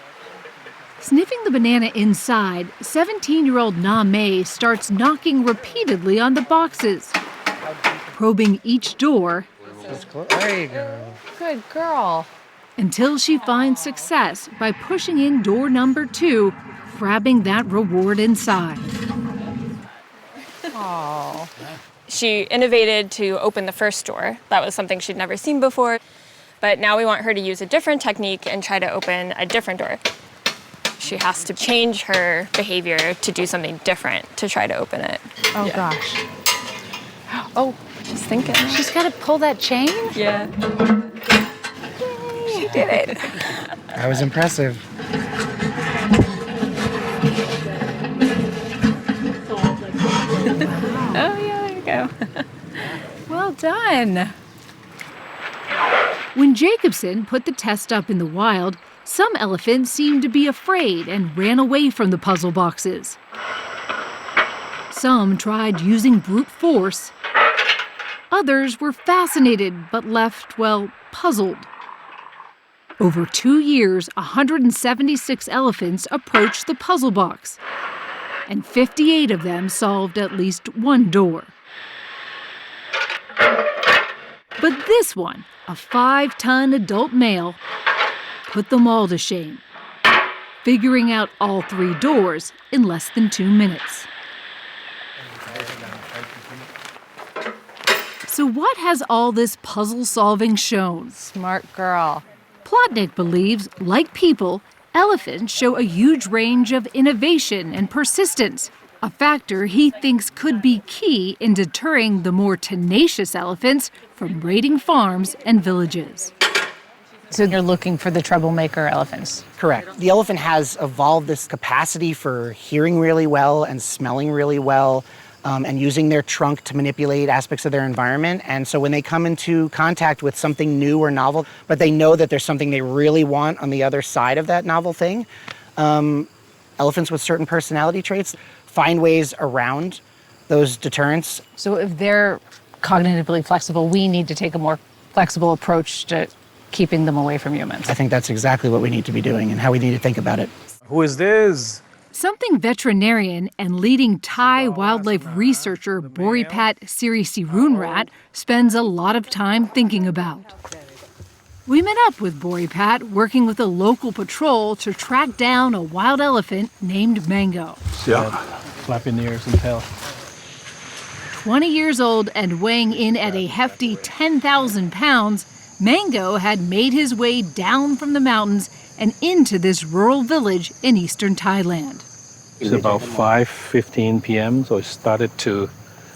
Sniffing the banana inside, 17-year-old Na Mei starts knocking repeatedly on the boxes, probing each door. There you go. Good girl. Until she finds success by pushing in door number 2, grabbing that reward inside. Oh. She innovated to open the first door. That was something she'd never seen before. But now we want her to use a different technique and try to open a different door. She has to change her behavior to do something different to try to open it. Oh, gosh. Oh, she's thinking. She's got to pull that chain? Yeah. She did it. That was impressive. Oh, yeah, there you go. Well done. When Jacobson put the test up in the wild, some elephants seemed to be afraid and ran away from the puzzle boxes. Some tried using brute force. Others were fascinated but left, well, puzzled. Over 2 years, 176 elephants approached the puzzle box, and 58 of them solved at least one door. But this one, a 5-ton adult male, put them all to shame, figuring out all 3 doors in less than 2 minutes. So what has all this puzzle solving shown? Smart girl. Plotnick believes, like people, elephants show a huge range of innovation and persistence, a factor he thinks could be key in deterring the more tenacious elephants from raiding farms and villages. So you're looking for the troublemaker elephants? Correct. The elephant has evolved this capacity for hearing really well and smelling really well, and using their trunk to manipulate aspects of their environment. And so when they come into contact with something new or novel, but they know that there's something they really want on the other side of that novel thing, elephants with certain personality traits find ways around those deterrents. So if they're cognitively flexible, we need to take a more flexible approach to keeping them away from humans. I think that's exactly what we need to be doing and how we need to think about it. Who is this? Something veterinarian and leading Thai wildlife researcher Boripat Sirisirunrat spends a lot of time thinking about. We met up with Boripat working with a local patrol to track down a wild elephant named Mango. Yeah. Flapping ears and tail. 20 years old and weighing in at a hefty 10,000 pounds, Mango had made his way down from the mountains and into this rural village in eastern Thailand. It's about 5:15 p.m., so it started to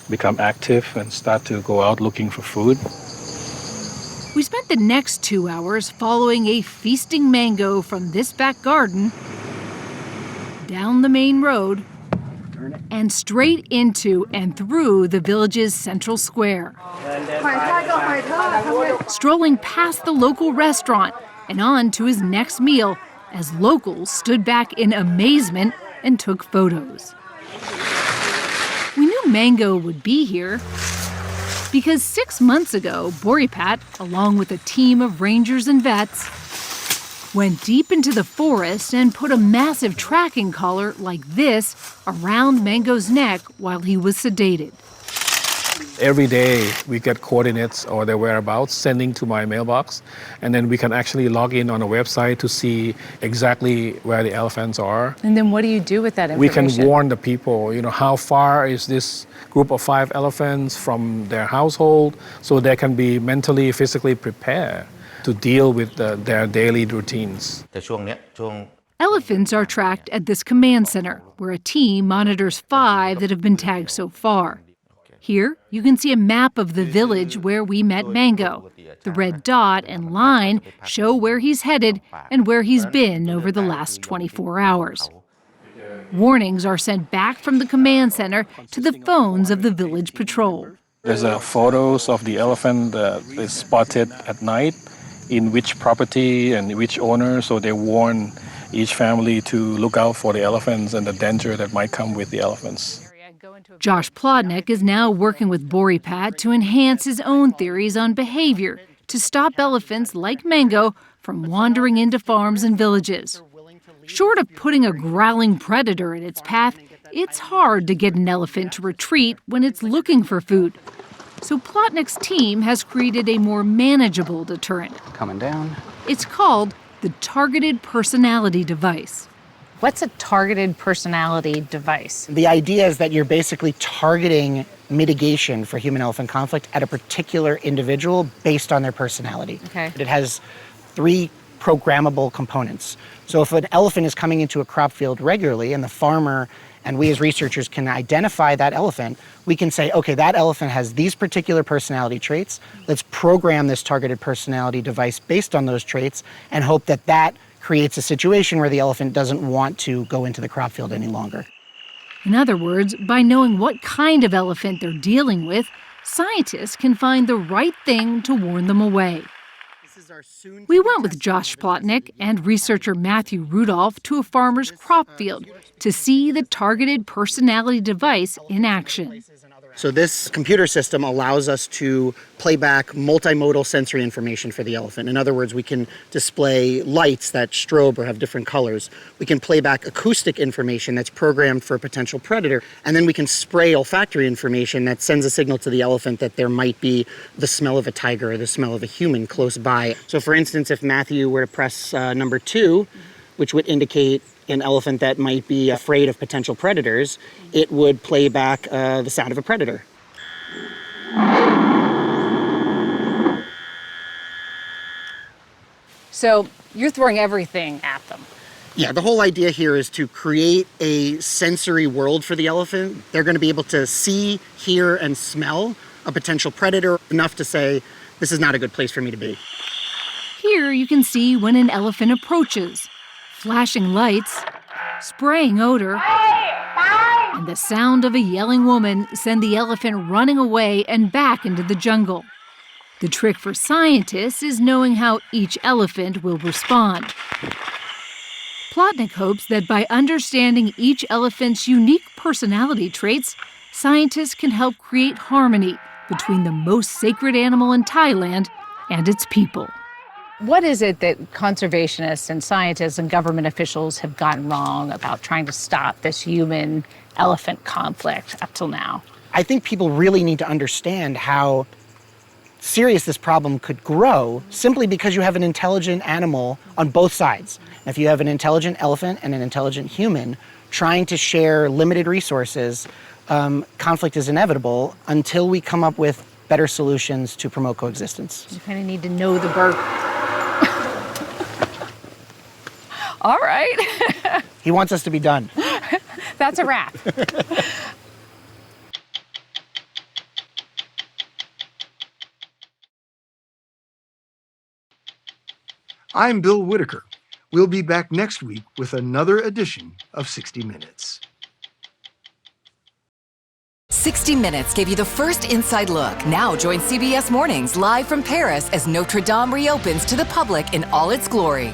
become active and start to go out looking for food. We spent the next 2 hours following a feasting mango from this back garden, down the main road, and straight into and through the village's central square. Strolling past the local restaurant and on to his next meal as locals stood back in amazement and took photos. We knew mango would be here because 6 months ago, Boripat, along with a team of rangers and vets, went deep into the forest and put a massive tracking collar like this around Mango's neck while he was sedated. Every day we get coordinates or their whereabouts sending to my mailbox, and then we can actually log in on a website to see exactly where the elephants are. And then what do you do with that We information? can warn the people, how far is this group of 5 elephants from their household, so they can be mentally, physically prepared to deal with their daily routines. Elephants are tracked at this command center, where a team monitors 5 that have been tagged so far. Here, you can see a map of the village where we met Mango. The red dot and line show where he's headed and where he's been over the last 24 hours. Warnings are sent back from the command center to the phones of the village patrol. There's photos of the elephant that is spotted at night, in which property and which owner, so they warn each family to look out for the elephants and the danger that might come with the elephants. Josh Plotnick is now working with Boripat to enhance his own theories on behavior to stop elephants like Mango from wandering into farms and villages. Short of putting a growling predator in its path, it's hard to get an elephant to retreat when it's looking for food. So Plotnick's team has created a more manageable deterrent. Coming down. It's called the Targeted Personality Device. What's a targeted personality device? The idea is that you're basically targeting mitigation for human-elephant conflict at a particular individual based on their personality. Okay. It has 3 programmable components. So if an elephant is coming into a crop field regularly and the farmer and we as researchers can identify that elephant, we can say, okay, that elephant has these particular personality traits. Let's program this targeted personality device based on those traits and hope that that creates a situation where the elephant doesn't want to go into the crop field any longer. In other words, by knowing what kind of elephant they're dealing with, scientists can find the right thing to warn them away. We went with Josh Plotnick and researcher Matthew Rudolph to a farmer's crop field to see the targeted personality device in action. So this computer system allows us to play back multimodal sensory information for the elephant. In other words, we can display lights that strobe or have different colors. We can play back acoustic information that's programmed for a potential predator. And then we can spray olfactory information that sends a signal to the elephant that there might be the smell of a tiger or the smell of a human close by. So for instance, if Matthew were to press number 2, which would indicate an elephant that might be afraid of potential predators, it would play back the sound of a predator. So you're throwing everything at them. Yeah, the whole idea here is to create a sensory world for the elephant. They're going to be able to see, hear, and smell a potential predator enough to say, this is not a good place for me to be. Here you can see when an elephant approaches. Flashing lights, spraying odor, and the sound of a yelling woman send the elephant running away and back into the jungle. The trick for scientists is knowing how each elephant will respond. Plotnick hopes that by understanding each elephant's unique personality traits, scientists can help create harmony between the most sacred animal in Thailand and its people. What is it that conservationists and scientists and government officials have gotten wrong about trying to stop this human-elephant conflict up till now? I think people really need to understand how serious this problem could grow simply because you have an intelligent animal on both sides. If you have an intelligent elephant and an intelligent human trying to share limited resources, conflict is inevitable until we come up with better solutions to promote coexistence. You kind of need to know the bird. All right. He wants us to be done. That's a wrap. I'm Bill Whitaker. We'll be back next week with another edition of 60 Minutes. 60 Minutes gave you the first inside look. Now join CBS Mornings live from Paris as Notre Dame reopens to the public in all its glory.